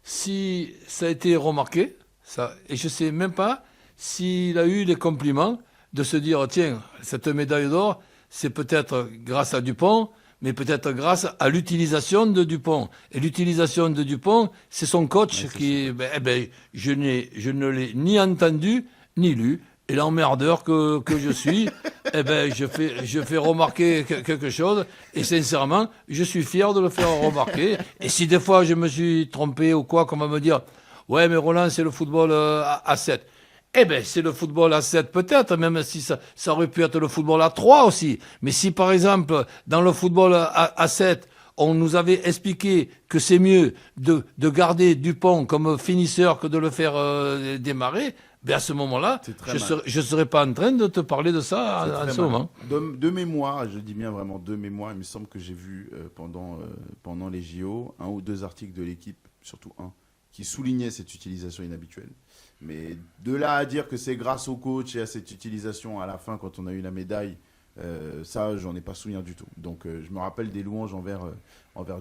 si ça a été remarqué, ça, et je ne sais même pas s'il a eu les compliments de se dire, tiens, cette médaille d'or, c'est peut-être grâce à Dupont, mais peut-être grâce à l'utilisation de Dupont. Et l'utilisation de Dupont, c'est son coach qui... je ne l'ai ni entendu, ni lu. Et l'emmerdeur que je suis, je fais remarquer quelque chose. Et sincèrement, je suis fier de le faire remarquer. Et si des fois je me suis trompé ou quoi, qu'on va me dire, ouais, mais Roland, c'est le football à 7. C'est le football à 7 peut-être, même si ça aurait pu être le football à 3 aussi. Mais si par exemple, dans le football à 7, on nous avait expliqué que c'est mieux de garder Dupont comme finisseur que de le faire démarrer, à ce moment-là, je ne serais pas en train de te parler de ça en ce moment. De mémoire, je dis bien vraiment de mémoire, il me semble que j'ai vu pendant les JO 1 ou 2 articles de l'équipe, surtout un, qui soulignait cette utilisation inhabituelle. Mais de là à dire que c'est grâce au coach et à cette utilisation à la fin, quand on a eu la médaille, ça, j'en ai pas souvenir du tout. Donc, je me rappelle des louanges envers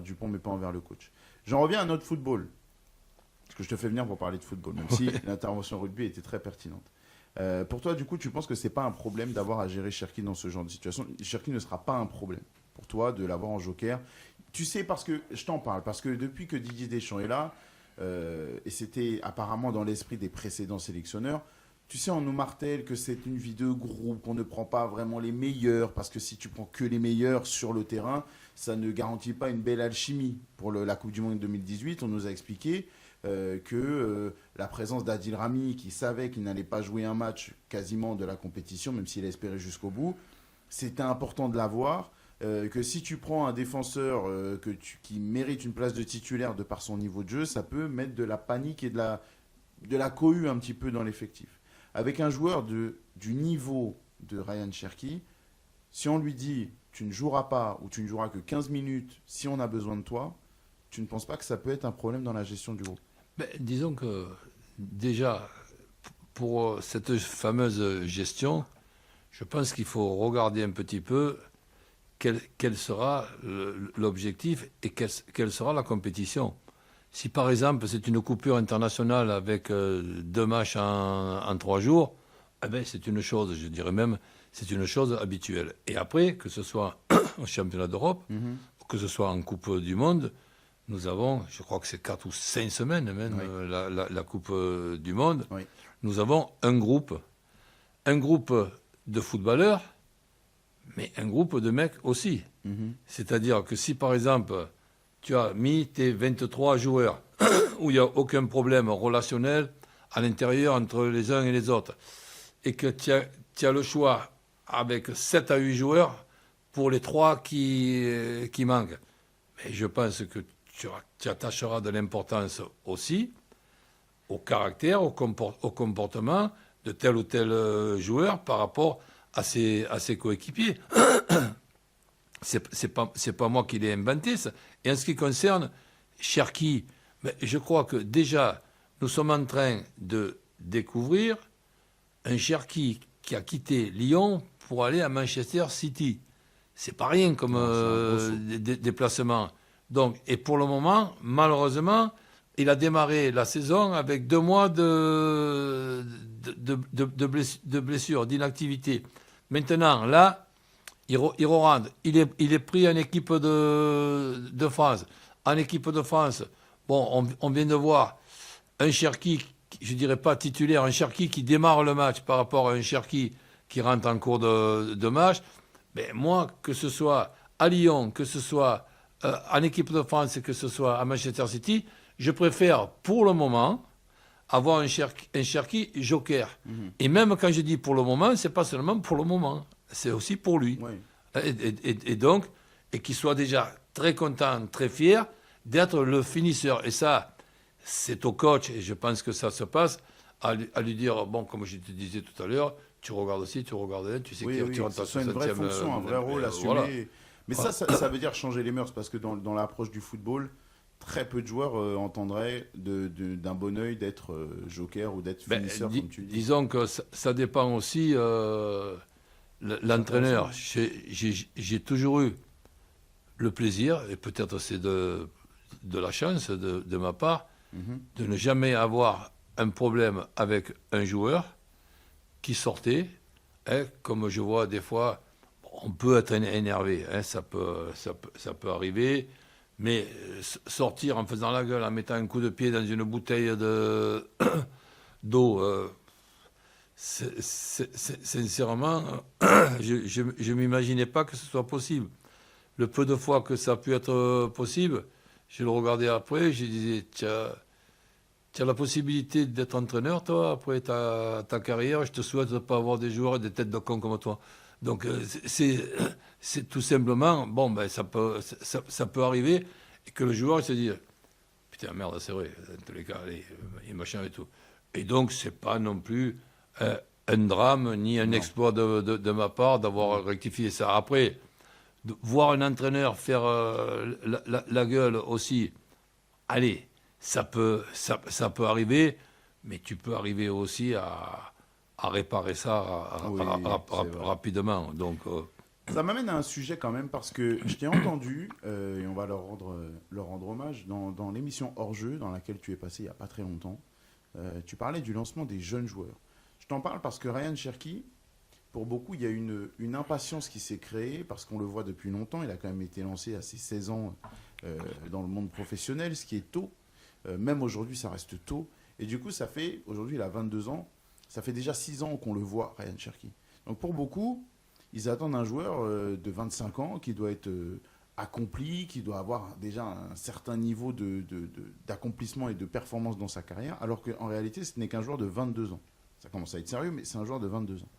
Dupont, mais pas envers le coach. J'en reviens à notre football. Parce que je te fais venir pour parler de football, même si l'intervention rugby était très pertinente. Pour toi, du coup, tu penses que c'est pas un problème d'avoir à gérer Cherki dans ce genre de situation? Cherki ne sera pas un problème pour toi de l'avoir en joker. Tu sais, parce que je t'en parle, parce que depuis que Didier Deschamps est là, et c'était apparemment dans l'esprit des précédents sélectionneurs, tu sais, on nous martèle que c'est une vie de groupe, qu'on ne prend pas vraiment les meilleurs, parce que si tu prends que les meilleurs sur le terrain, ça ne garantit pas une belle alchimie. Pour la Coupe du Monde 2018, on nous a expliqué que la présence d'Adil Rami, qui savait qu'il n'allait pas jouer un match quasiment de la compétition, même s'il espérait jusqu'au bout, c'était important de l'avoir. Que si tu prends un défenseur qui mérite une place de titulaire de par son niveau de jeu, ça peut mettre de la panique et de la cohue un petit peu dans l'effectif. Avec un joueur du niveau de Ryan Cherki, si on lui dit tu ne joueras pas ou tu ne joueras que 15 minutes si on a besoin de toi, tu ne penses pas que ça peut être un problème dans la gestion du groupe? Disons que déjà, pour cette fameuse gestion, je pense qu'il faut regarder un petit peu quel sera l'objectif et quelle sera la compétition. Si par exemple c'est une coupure internationale avec 2 matchs en 3 jours, c'est une chose, je dirais même, c'est une chose habituelle. Et après, que ce soit au championnat d'Europe, ou que ce soit en Coupe du Monde, nous avons, je crois que c'est 4 ou 5 semaines même, la Coupe du Monde, nous avons un groupe de footballeurs, mais un groupe de mecs aussi. C'est-à-dire que si, par exemple, tu as mis tes 23 joueurs, où il n'y a aucun problème relationnel à l'intérieur entre les uns et les autres, et que tu as le choix avec 7 à 8 joueurs pour les 3 qui manquent, mais je pense que tu attacheras de l'importance aussi au caractère, au comportement de tel ou tel joueur par rapport à ses coéquipiers. C'est pas moi qui l'ai inventé, ça. Et en ce qui concerne Cherki, je crois que déjà, nous sommes en train de découvrir un Cherki qui a quitté Lyon pour aller à Manchester City. C'est pas rien comme déplacement. Donc, et pour le moment, malheureusement, il a démarré la saison avec 2 mois de blessure, d'inactivité. Maintenant, là, il est pris en équipe de France. En équipe de France, bon, on vient de voir un Cherki, je ne dirais pas titulaire, un Cherki qui démarre le match par rapport à un Cherki qui rentre en cours de match. Mais moi, que ce soit à Lyon, que ce soit en équipe de France, que ce soit à Manchester City, je préfère pour le moment avoir un Cherki joker. Et même quand je dis pour le moment, ce n'est pas seulement pour le moment, c'est aussi pour lui. Oui. Et donc, qu'il soit déjà très content, très fier d'être le finisseur. Et ça, c'est au coach, et je pense que ça se passe, à lui dire, bon, comme je te disais tout à l'heure, tu regardes aussi, tu regardes là, tu sais que tu rentres à 60e. C'est une vraie fonction, un vrai rôle assumé. Voilà. Mais ça veut dire changer les mœurs, parce que dans l'approche du football, très peu de joueurs entendraient d'un bon oeil d'être joker ou d'être finisseur, comme tu dis. Disons que ça dépend aussi l'entraîneur. J'ai toujours eu le plaisir, et peut-être c'est de la chance de ma part, de ne jamais avoir un problème avec un joueur qui sortait, comme je vois des fois, on peut être énervé, hein, ça peut arriver, mais sortir en faisant la gueule, en mettant un coup de pied dans une bouteille d'eau, sincèrement, je ne m'imaginais pas que ce soit possible. Le peu de fois que ça a pu être possible, je le regardais après, je disais, tu as la possibilité d'être entraîneur, toi, après ta carrière. Je te souhaite de ne pas avoir des joueurs et des têtes de con comme toi. Donc, c'est tout simplement, bon, ben, ça peut arriver, et que le joueur il se dit, putain, merde, c'est vrai, dans tous les cas, allez, et machin et tout. Et donc, c'est pas non plus un drame, ni un exploit de ma part d'avoir rectifié ça. Après, voir un entraîneur faire la gueule aussi, allez, ça peut arriver, mais tu peux arriver aussi à réparer ça rapidement. Donc, ça m'amène à un sujet quand même, parce que je t'ai entendu, et on va leur rendre hommage, dans l'émission Hors-jeu, dans laquelle tu es passé il n'y a pas très longtemps. Tu parlais du lancement des jeunes joueurs. Je t'en parle parce que Ryan Cherki, pour beaucoup, il y a une impatience qui s'est créée, parce qu'on le voit depuis longtemps. Il a quand même été lancé à ses 16 ans dans le monde professionnel, ce qui est tôt. Même aujourd'hui, ça reste tôt. Et du coup, aujourd'hui, il a 22 ans. Ça fait déjà 6 ans qu'on le voit, Ryan Cherki. Donc pour beaucoup, ils attendent un joueur de 25 ans qui doit être accompli, qui doit avoir déjà un certain niveau d'accomplissement et de performance dans sa carrière, alors qu'en réalité, ce n'est qu'un joueur de 22 ans. Ça commence à être sérieux, mais c'est un joueur de 22 ans.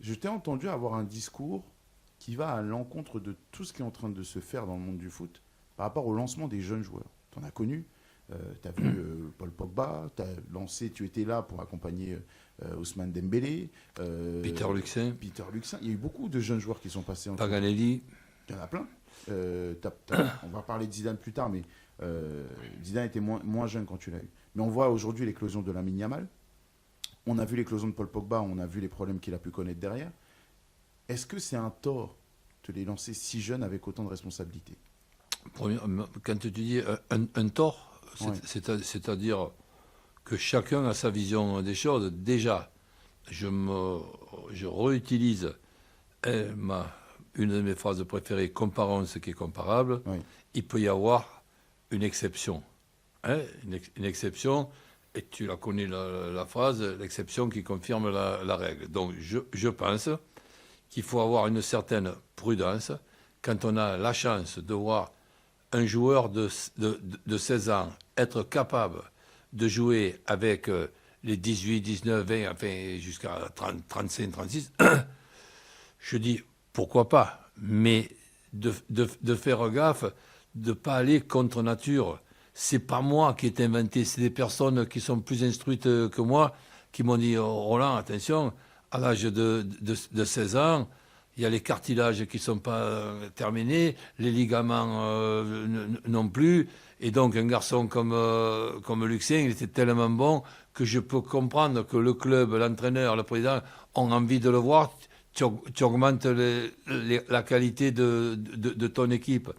Je t'ai entendu avoir un discours qui va à l'encontre de tout ce qui est en train de se faire dans le monde du foot par rapport au lancement des jeunes joueurs. Tu en as connu, tu as vu Paul Pogba, tu étais là pour accompagner Ousmane Dembélé, Peter Luxin. Il y a eu beaucoup de jeunes joueurs qui sont passés. Paganelli. Il y en a plein. On va parler de Zidane plus tard, mais Zidane était moins jeune quand tu l'as eu. Mais on voit aujourd'hui l'éclosion de Lamine Yamal. On a vu l'éclosion de Paul Pogba, on a vu les problèmes qu'il a pu connaître derrière. Est-ce que c'est un tort de les lancer si jeunes avec autant de responsabilités ? Quand tu dis un tort, c'est-à-dire que chacun a sa vision des choses. Déjà, je réutilise une de mes phrases préférées, comparons ce qui est comparable. Oui. Il peut y avoir une exception. Une exception, et tu la connais la phrase, l'exception qui confirme la règle. Donc je pense qu'il faut avoir une certaine prudence quand on a la chance de voir un joueur de 16 ans être capable de jouer avec les 18, 19, 20, enfin jusqu'à 30, 35, 36, je dis pourquoi pas, mais de faire gaffe, de ne pas aller contre nature. C'est pas moi qui ai inventé, c'est des personnes qui sont plus instruites que moi qui m'ont dit Roland, attention, à l'âge de 16 ans, il y a les cartilages qui ne sont pas terminés, les ligaments non plus. Et donc, un garçon comme Luxin, il était tellement bon que je peux comprendre que le club, l'entraîneur, le président ont envie de le voir. Tu augmentes la qualité de ton équipe.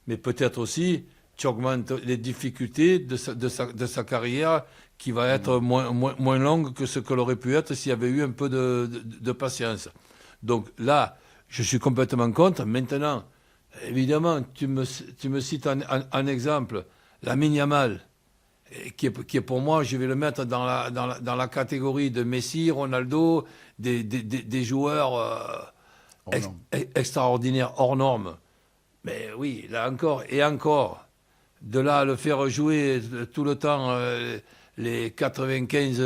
Mais peut-être aussi, tu augmentes les difficultés de sa carrière qui va être moins longue que ce qu'elle aurait pu être s'il y avait eu un peu de patience. Donc là, je suis complètement contre. Maintenant, évidemment, tu me cites un exemple, Lamine Yamal, qui est pour moi, je vais le mettre dans la catégorie de Messi, Ronaldo, des joueurs extraordinaires, hors normes. Mais oui, là encore, et encore, de là à le faire jouer tout le temps, les 95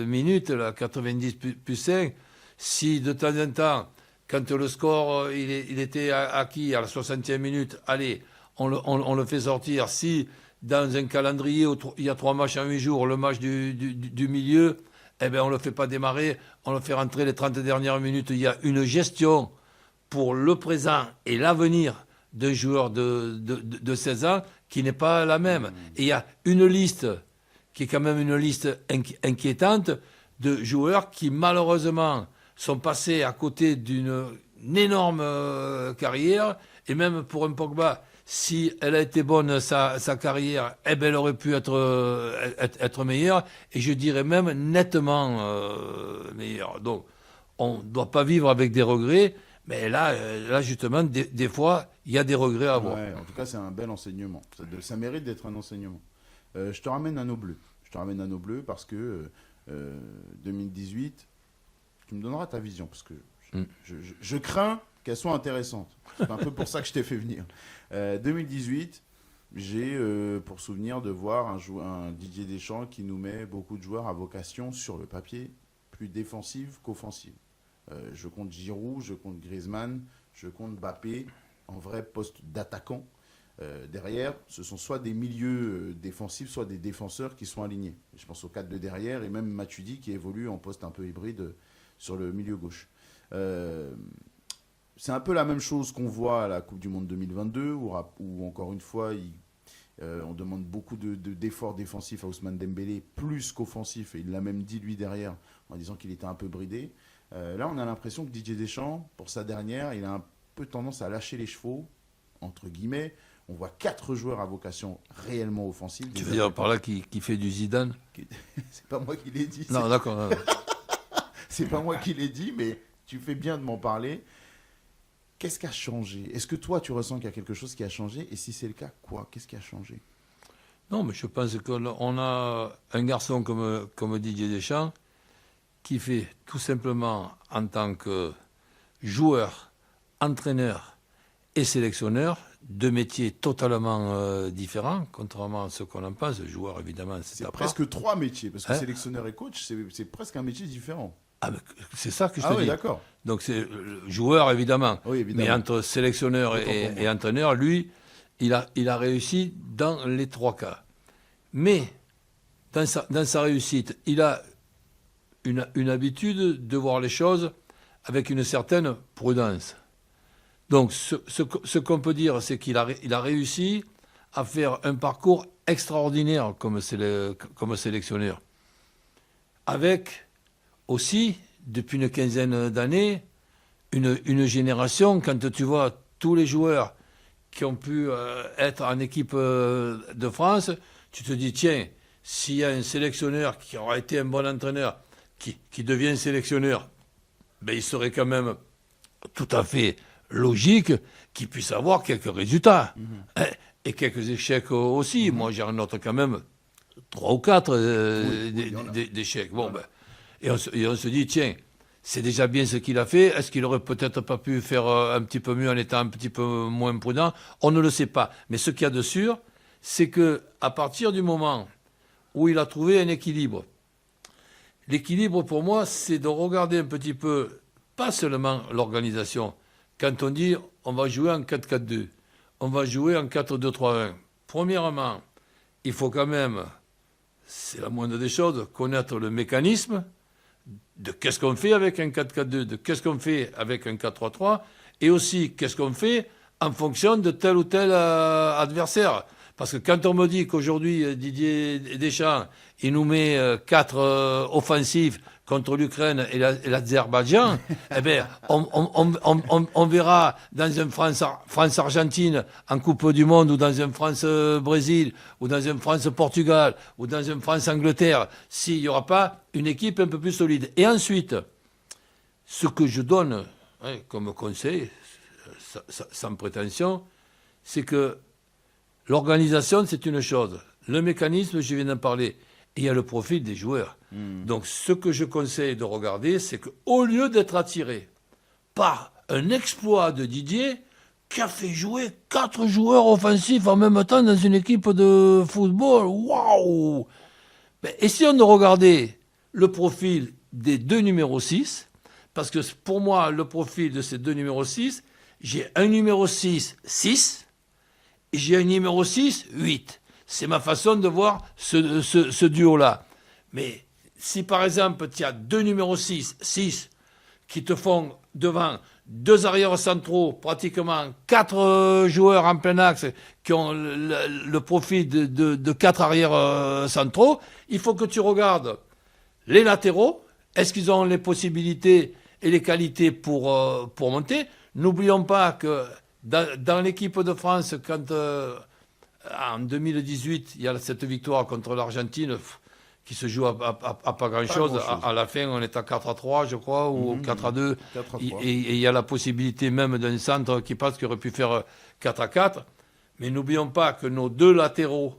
minutes, là, 90 plus 5, si de temps en temps, quand le score il était acquis à la 60e minute, allez, on le fait sortir. Si dans un calendrier où il y a 3 matchs en 8 jours, le match du milieu, eh ben on ne le fait pas démarrer, on le fait rentrer les 30 dernières minutes. Il y a une gestion pour le présent et l'avenir d'un joueur de 16 ans qui n'est pas la même. Et il y a une liste qui est quand même une liste inquiétante de joueurs qui malheureusement sont passés à côté d'une énorme carrière. Et même pour un Pogba, si elle a été bonne sa carrière, eh ben elle aurait pu être meilleure, et je dirais même nettement meilleure. Donc on ne doit pas vivre avec des regrets, Mais là justement, des fois, il y a des regrets à avoir. Ouais, en tout cas, c'est un bel enseignement. Ça mérite d'être un enseignement. Je te ramène un eau bleu. Je te ramène un eau bleu parce que 2018, tu me donneras ta vision parce que je crains qu'elle soit intéressante. C'est un peu pour ça que je t'ai fait venir. 2018, j'ai pour souvenir de voir un Didier Deschamps qui nous met beaucoup de joueurs à vocation sur le papier plus défensive qu'offensive. Je compte Giroud, je compte Griezmann, je compte Mbappé en vrai poste d'attaquant. Derrière, ce sont soit des milieux défensifs, soit des défenseurs qui sont alignés. Je pense au 4 de derrière et même Matuidi qui évolue en poste un peu hybride sur le milieu gauche. C'est un peu la même chose qu'on voit à la Coupe du Monde 2022 où encore une fois, on demande beaucoup d'efforts défensifs à Ousmane Dembélé, plus qu'offensifs, et il l'a même dit lui derrière en disant qu'il était un peu bridé. Là, on a l'impression que Didier Deschamps, pour sa dernière, il a un peu tendance à lâcher les chevaux, entre guillemets. On voit 4 joueurs à vocation réellement offensive. Tu veux dire par là qui fait du Zidane? C'est pas moi qui l'ai dit. Non, d'accord. Non. C'est pas moi qui l'ai dit, mais tu fais bien de m'en parler. Qu'est-ce qui a changé? Est-ce que toi, tu ressens qu'il y a quelque chose qui a changé? Et si c'est le cas, quoi? Qu'est-ce qui a changé? Non, mais je pense qu'on a un garçon comme Didier Deschamps qui fait tout simplement en tant que joueur, entraîneur et sélectionneur, 2 métiers totalement différents, contrairement à ce qu'on en pense. Joueur, évidemment, c'est presque 3 métiers, parce que sélectionneur et coach, c'est presque un métier différent. Ah, c'est ça que je te dis. Ah oui, d'accord. Donc, c'est joueur, évidemment. Oui, évidemment. Mais entre sélectionneur et entraîneur, lui, il a réussi dans les 3 cas. Mais, dans sa réussite, il a une habitude de voir les choses avec une certaine prudence. Donc, ce qu'on peut dire, c'est qu'il a réussi à faire un parcours extraordinaire comme sélectionneur. Avec aussi, depuis une quinzaine d'années, une génération, quand tu vois tous les joueurs qui ont pu être en équipe de France, tu te dis, tiens, s'il y a un sélectionneur qui aura été un bon entraîneur, qui devient sélectionneur, ben, il serait quand même tout à fait logique qu'il puisse avoir quelques résultats. Et quelques échecs aussi. Moi, j'en note quand même 3 ou 4 d'échecs. Bon, ben, et on se dit, tiens, c'est déjà bien ce qu'il a fait. Est-ce qu'il aurait peut-être pas pu faire un petit peu mieux en étant un petit peu moins prudent? On ne le sait pas. Mais ce qu'il y a de sûr, c'est qu'à partir du moment où il a trouvé un équilibre, l'équilibre pour moi, c'est de regarder un petit peu, pas seulement l'organisation. Quand on dit on va jouer en 4-4-2, on va jouer en 4-2-3-1, premièrement, il faut quand même, c'est la moindre des choses, connaître le mécanisme de qu'est-ce qu'on fait avec un 4-4-2, de qu'est-ce qu'on fait avec un 4-3-3, et aussi qu'est-ce qu'on fait en fonction de tel ou tel adversaire. Parce que quand on me dit qu'aujourd'hui, Didier Deschamps, il nous met 4 offensifs contre l'Ukraine et l'Azerbaïdjan, eh bien, on verra dans un France-Argentine en Coupe du Monde, ou dans un France-Brésil, ou dans un France-Portugal, ou dans un France-Angleterre, s'il n'y aura pas une équipe un peu plus solide. Et ensuite, ce que je donne comme conseil, sans prétention, c'est que l'organisation, c'est une chose. Le mécanisme, je viens d'en parler. Et il y a le profil des joueurs. Donc, ce que je conseille de regarder, c'est qu'au lieu d'être attiré par un exploit de Didier, qui a fait jouer 4 joueurs offensifs en même temps dans une équipe de football, waouh! Essayons de regarder le profil des 2 numéros 6, parce que pour moi, le profil de ces 2 numéros 6, j'ai un numéro 6, 6, et j'ai un numéro 6, 8. C'est ma façon de voir ce duo-là. Mais si par exemple, tu as 2 numéros 6, 6, qui te font devant 2 arrières centraux, pratiquement 4 joueurs en plein axe qui ont le profil de 4 arrières centraux, il faut que tu regardes les latéraux. Est-ce qu'ils ont les possibilités et les qualités pour monter? N'oublions pas que dans l'équipe de France, quand en 2018, il y a cette victoire contre l'Argentine, qui se joue à pas grand-chose. À la fin, on est à 4-3, je crois, ou 4-2. Et il y a la possibilité même d'un centre qui passe, qui aurait pu faire 4-4. Mais n'oublions pas que nos deux latéraux,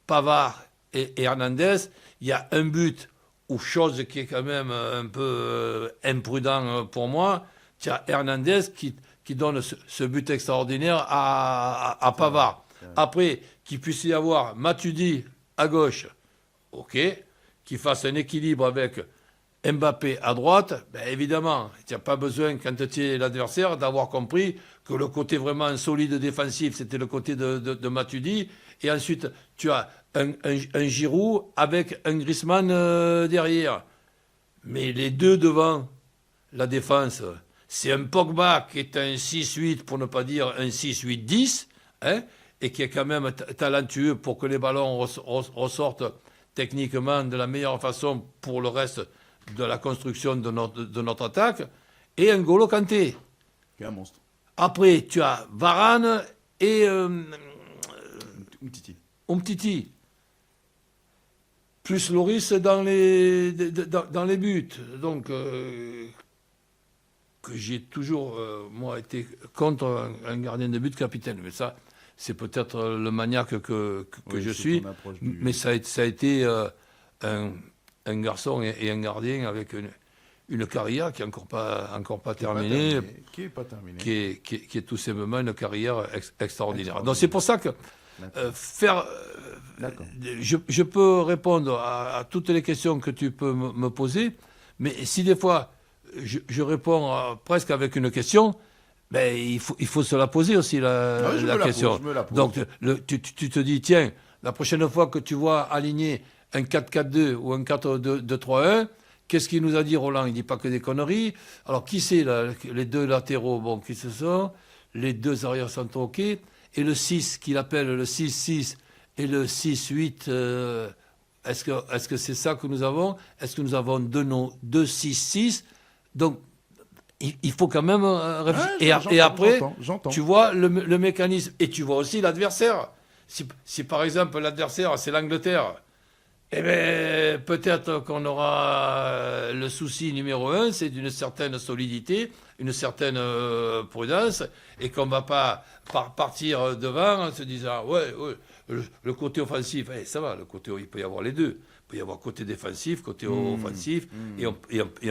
Pavard et Hernandez, il y a un but, ou chose qui est quand même un peu imprudent pour moi, il y a Hernandez qui donne ce but extraordinaire à Pavard. Après, qu'il puisse y avoir Matuidi à gauche, ok, qui fasse un équilibre avec Mbappé à droite, ben évidemment, il n'y a pas besoin, quand tu es l'adversaire, d'avoir compris que le côté vraiment solide défensif, c'était le côté de Matuidi. Et ensuite, tu as un Giroud avec un Griezmann derrière. Mais les deux devant la défense, c'est un Pogba qui est un 6-8, pour ne pas dire un 6-8-10, hein, et qui est quand même talentueux pour que les ballons ressortent techniquement de la meilleure façon pour le reste de la construction de notre attaque, et un N'Golo Kanté. Qui est un monstre. Après, tu as Varane et Umtiti. Plus Loris dans les buts. Donc, que j'ai toujours, moi, été contre un gardien de but capitaine. Mais ça, c'est peut-être le maniaque que je suis. Mais ça a été un garçon et un gardien avec une carrière qui n'est encore pas terminée. Qui n'est pas terminée. Qui est tout simplement une carrière extraordinaire. Donc c'est pour ça que je peux répondre à toutes les questions que tu peux me poser, mais si des fois je réponds presque avec une question, ben, il faut se la poser aussi, la question. Donc tu te dis, tiens, la prochaine fois que tu vois aligner un 4-4-2 ou un 4-2-3-1, qu'est-ce qu'il nous a dit, Roland? Il ne dit pas que des conneries. Alors, qui c'est, les deux latéraux? Bon, qui ce sont? Les deux arrières centraux, ok. Et le 6, qu'il appelle le 6-6 et le 6-8, est-ce que c'est ça que nous avons? Est-ce que nous avons deux 6-6? Donc, il faut quand même réfléchir. Et après, j'entends. Tu vois le mécanisme. Et tu vois aussi l'adversaire. Si par exemple, l'adversaire, c'est l'Angleterre, eh bien, peut-être qu'on aura le souci numéro 1, c'est d'une certaine solidité, une certaine prudence, et qu'on ne va pas partir devant en se disant, ouais, le côté offensif, ça va, il peut y avoir les deux. Il peut y avoir côté défensif, côté offensif, et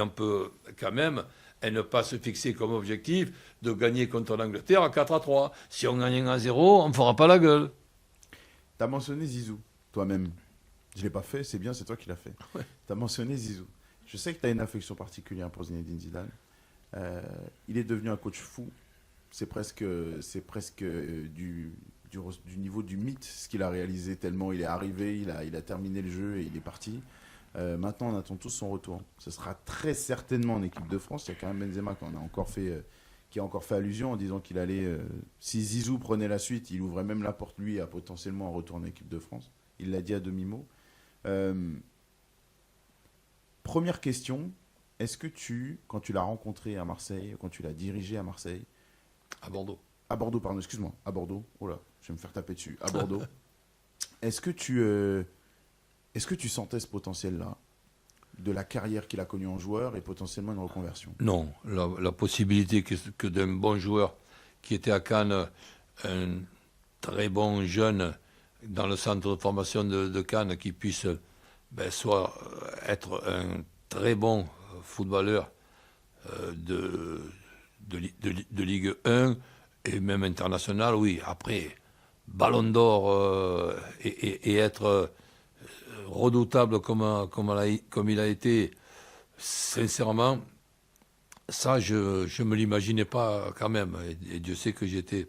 on peut quand même ne pas se fixer comme objectif de gagner contre l'Angleterre à 4-3. Si on gagne 1-0, on ne fera pas la gueule. Tu as mentionné Zizou, toi-même. Je ne l'ai pas fait, c'est bien, c'est toi qui l'as fait. Ouais. Tu as mentionné Zizou. Je sais que tu as une affection particulière pour Zinedine Zidane. Il est devenu un coach fou. C'est presque du niveau du mythe, ce qu'il a réalisé, tellement il est arrivé, il a terminé le jeu et il est parti. Maintenant, on attend tous son retour. Ce sera très certainement en équipe de France. Il y a quand même Benzema qui a encore fait allusion en disant qu'il allait, si Zizou prenait la suite, il ouvrait même la porte, lui, à potentiellement retourner en équipe de France. Il l'a dit à demi-mot. Première question, est-ce que quand tu l'as rencontré à Marseille, quand tu l'as dirigé à Marseille... À Bordeaux. À Bordeaux, pardon, excuse-moi. À Bordeaux. Oh là, je vais me faire taper dessus. À Bordeaux. Est-ce que tu sentais ce potentiel-là de la carrière qu'il a connue en joueur et potentiellement une reconversion? Non. La possibilité que d'un bon joueur qui était à Cannes, un très bon jeune dans le centre de formation de Cannes, qui puisse soit être un très bon footballeur de Ligue 1 et même international, oui. Après, Ballon d'Or et être redoutable comme il a été, sincèrement, ça, je ne me l'imaginais pas quand même. Et Dieu sait que j'étais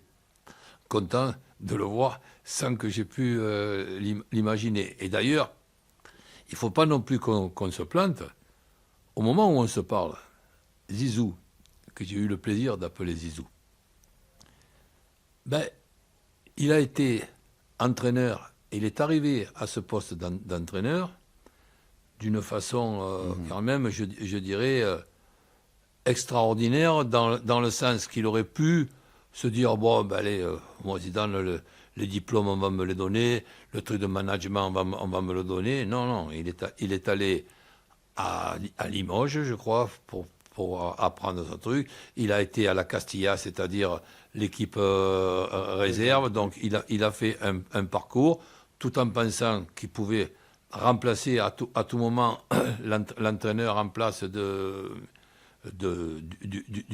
content de le voir sans que j'ai pu l'imaginer. Et d'ailleurs, il ne faut pas non plus qu'on se plante. Au moment où on se parle, Zizou, que j'ai eu le plaisir d'appeler Zizou, il a été entraîneur, il est arrivé à ce poste d'entraîneur d'une façon quand même, je dirais, extraordinaire, dans le sens qu'il aurait pu se dire, bon, allez, moi Zidane, les diplômes, on va me les donner, le truc de management, on va me le donner. Non, il est allé à Limoges, je crois, pour apprendre ce truc. Il a été à la Castilla, c'est-à-dire l'équipe réserve. Donc, il a fait un parcours tout en pensant qu'il pouvait remplacer à tout moment l'entraîneur en place du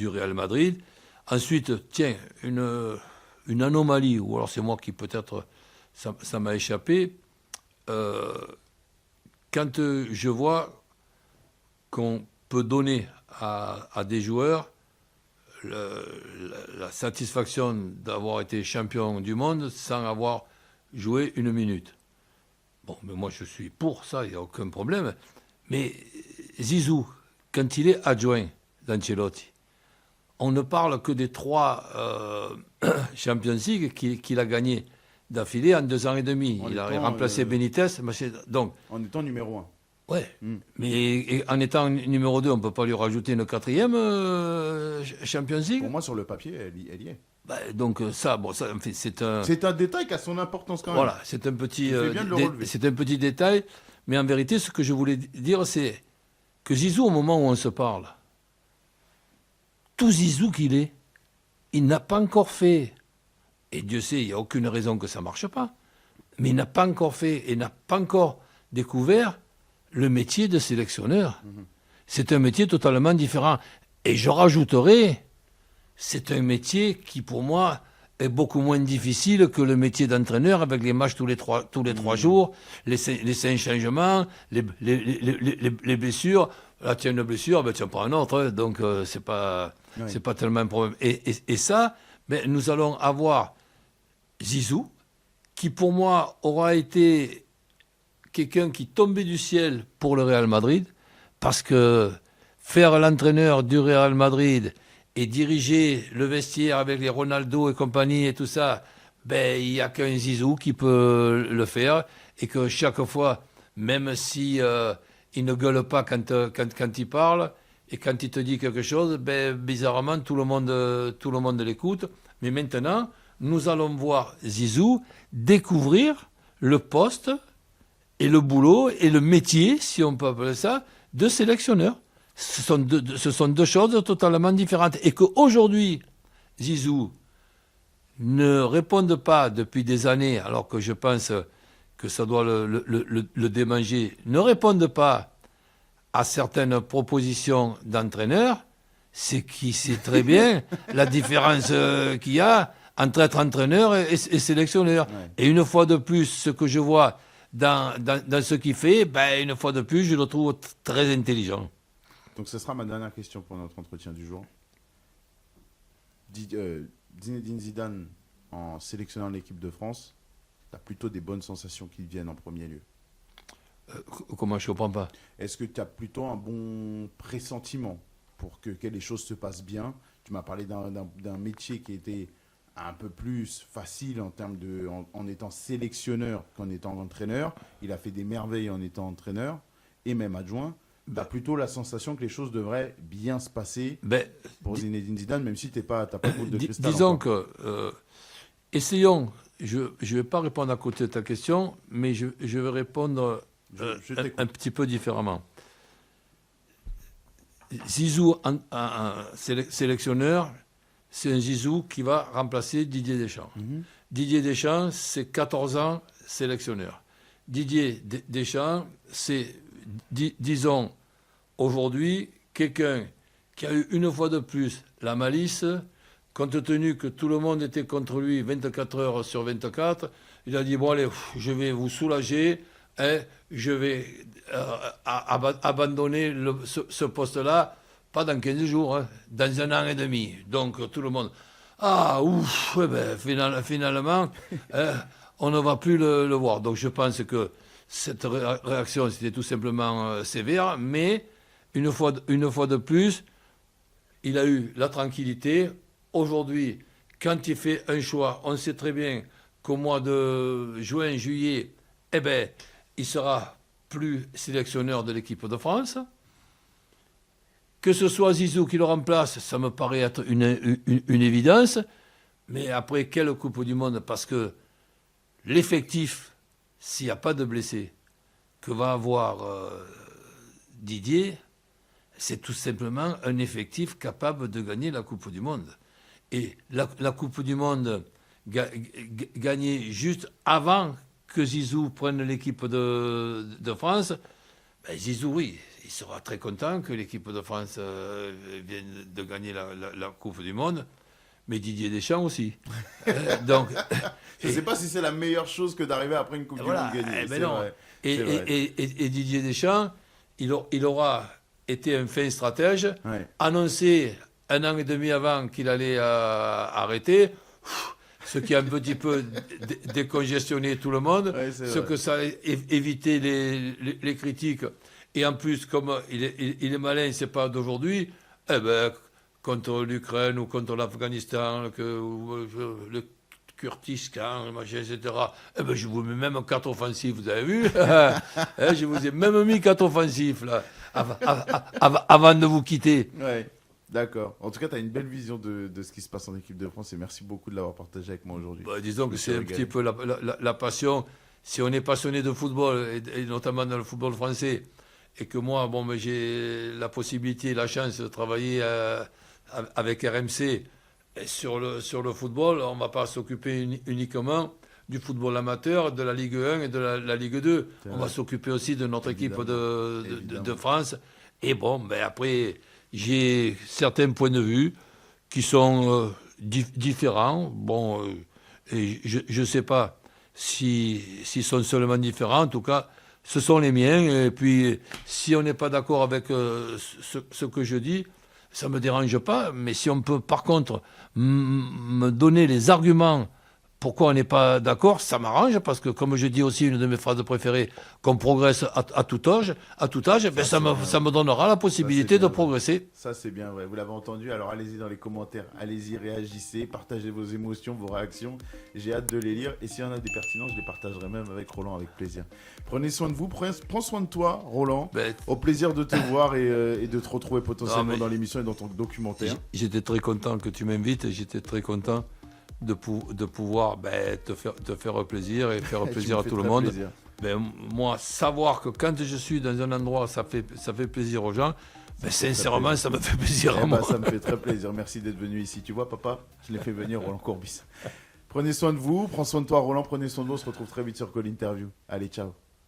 Real Madrid. Ensuite, tiens, une anomalie, ou alors c'est moi qui peut-être, ça m'a échappé. Quand je vois qu'on peut donner à des joueurs la satisfaction d'avoir été champion du monde sans avoir joué une minute. Bon, mais moi je suis pour ça, il n'y a aucun problème. Mais Zizou, quand il est adjoint d'Ancelotti, on ne parle que des 3 Champions League qu'il a gagnés d'affilée en 2 ans et demi. Il a remplacé Benitez. Donc, en étant numéro 1. Ouais, mais en étant numéro 2, on ne peut pas lui rajouter une 4e Champions League. Pour moi, sur le papier, elle y est. Donc ça, c'est un... C'est un détail qui a son importance quand même. Voilà, c'est un petit détail. Mais en vérité, ce que je voulais dire, c'est que Zizou, au moment où on se parle, tout Zizou qu'il est, il n'a pas encore fait, et Dieu sait, il n'y a aucune raison que ça ne marche pas, mais il n'a pas encore fait et n'a pas encore découvert le métier de sélectionneur. C'est un métier totalement différent. Et je rajouterai, c'est un métier qui, pour moi, est beaucoup moins difficile que le métier d'entraîneur avec les matchs tous les 3 jours, les 5 changements, les blessures. Là, tu as une blessure, tu en prends un autre. Donc, c'est pas tellement un problème. Et ça, nous allons avoir Zizou, qui, pour moi, aura été quelqu'un qui tombait du ciel pour le Real Madrid, parce que faire l'entraîneur du Real Madrid et diriger le vestiaire avec les Ronaldo et compagnie et tout ça, il n'y a qu'un Zizou qui peut le faire, et que chaque fois, même si il ne gueule pas quand il parle, et quand il te dit quelque chose, bizarrement, tout le monde l'écoute. Mais maintenant, nous allons voir Zizou découvrir le poste et le boulot et le métier, si on peut appeler ça, de sélectionneur. Ce sont deux choses totalement différentes. Et qu'aujourd'hui, Zizou ne réponde pas depuis des années, alors que je pense que ça doit le démanger, ne réponde pas à certaines propositions d'entraîneurs, c'est qu'il sait très bien la différence qu'il y a entre être entraîneur et sélectionneur. Ouais. Et une fois de plus, ce que je vois dans ce qu'il fait, une fois de plus, je le trouve très intelligent. Donc ce sera ma dernière question pour notre entretien du jour. Zinedine Zidane, en sélectionnant l'équipe de France, tu as plutôt des bonnes sensations qui viennent en premier lieu. Comment je ne comprends pas? Est-ce que tu as plutôt un bon pressentiment pour que les choses se passent bien? Tu m'as parlé d'un métier qui était un peu plus facile en termes en étant sélectionneur qu'en étant entraîneur. Il a fait des merveilles en étant entraîneur et même adjoint. Tu as plutôt la sensation que les choses devraient bien se passer pour Zinedine Zidane, même si tu n'as pas de boule de cristal. Disons que, essayons, je ne vais pas répondre à côté de ta question, mais je vais répondre un petit peu différemment. Zizou, sélectionneur, c'est un Zizou qui va remplacer Didier Deschamps. Mm-hmm. Didier Deschamps, c'est 14 ans sélectionneur. Didier Deschamps, c'est, disons, aujourd'hui, quelqu'un qui a eu une fois de plus la malice, compte tenu que tout le monde était contre lui 24 heures sur 24, il a dit, bon allez, je vais vous soulager, je vais abandonner ce poste-là, pas dans 15 jours, dans 1 an et demi. Donc tout le monde, finalement, on ne va plus le voir. Donc je pense que cette réaction, c'était tout simplement sévère, mais une fois de plus, il a eu la tranquillité. Aujourd'hui, quand il fait un choix, on sait très bien qu'au mois de juin, juillet, il sera plus sélectionneur de l'équipe de France. Que ce soit Zizou qui le remplace, ça me paraît être une évidence. Mais après, quelle Coupe du Monde? Parce que l'effectif, s'il n'y a pas de blessés, que va avoir Didier, c'est tout simplement un effectif capable de gagner la Coupe du Monde. Et la Coupe du Monde gagnée juste avant que Zizou prenne l'équipe de France, ben Zizou, oui, il sera très content que l'équipe de France vienne de gagner la Coupe du Monde, mais Didier Deschamps aussi. Donc, je ne sais pas si c'est la meilleure chose que d'arriver après une Coupe du Monde gagnée. Ben non. Et Didier Deschamps, il aura été un fin stratège, annoncé 1 an et demi avant qu'il allait arrêter, ce qui a un petit peu décongestionné tout le monde, que ça a évité les critiques. Et en plus, comme il est malin, c'est pas d'aujourd'hui, contre l'Ukraine ou contre l'Afghanistan, le Kurdistan, etc. Je vous mets même 4 offensifs, vous avez vu je vous ai même mis 4 offensifs, là, avant de vous quitter. Ouais. D'accord. En tout cas, tu as une belle vision de ce qui se passe en équipe de France et merci beaucoup de l'avoir partagé avec moi aujourd'hui. Disons que c'est un petit peu la passion. Si on est passionné de football, et notamment dans le football français, et que moi, j'ai la possibilité et la chance de travailler avec RMC sur le football, on ne va pas s'occuper uniquement du football amateur, de la Ligue 1 et de la Ligue 2. On va s'occuper aussi de notre équipe de France. Et après... J'ai certains points de vue qui sont différents. Et je ne sais pas s'ils sont seulement différents. En tout cas, ce sont les miens. Et puis, si on n'est pas d'accord avec ce que je dis, ça ne me dérange pas. Mais si on peut, par contre, me donner les arguments pourquoi on n'est pas d'accord, ça m'arrange, parce que, comme je dis aussi, une de mes phrases préférées, qu'on progresse à tout âge, ça me donnera la possibilité de progresser. Ça, c'est bien vrai. Vous l'avez entendu. Alors, allez-y dans les commentaires. Allez-y, réagissez, partagez vos émotions, vos réactions. J'ai hâte de les lire. Et s'il y en a des pertinents, je les partagerai même avec Roland, avec plaisir. Prenez soin de vous. Prends soin de toi, Roland. Au plaisir de te voir et de te retrouver potentiellement dans l'émission et dans ton documentaire. J'étais très content que tu m'invites. J'étais très content de pouvoir te faire plaisir et faire plaisir à tout le monde. Moi, savoir que quand je suis dans un endroit, ça fait plaisir aux gens, sincèrement, ça me fait plaisir à moi. Ça me fait très plaisir. Merci d'être venu ici. Tu vois, papa, je l'ai fait venir, Roland Courbis. Prenez soin de vous, prends soin de toi, Roland, prenez soin de vous. On se retrouve très vite sur Call Interview. Allez, ciao.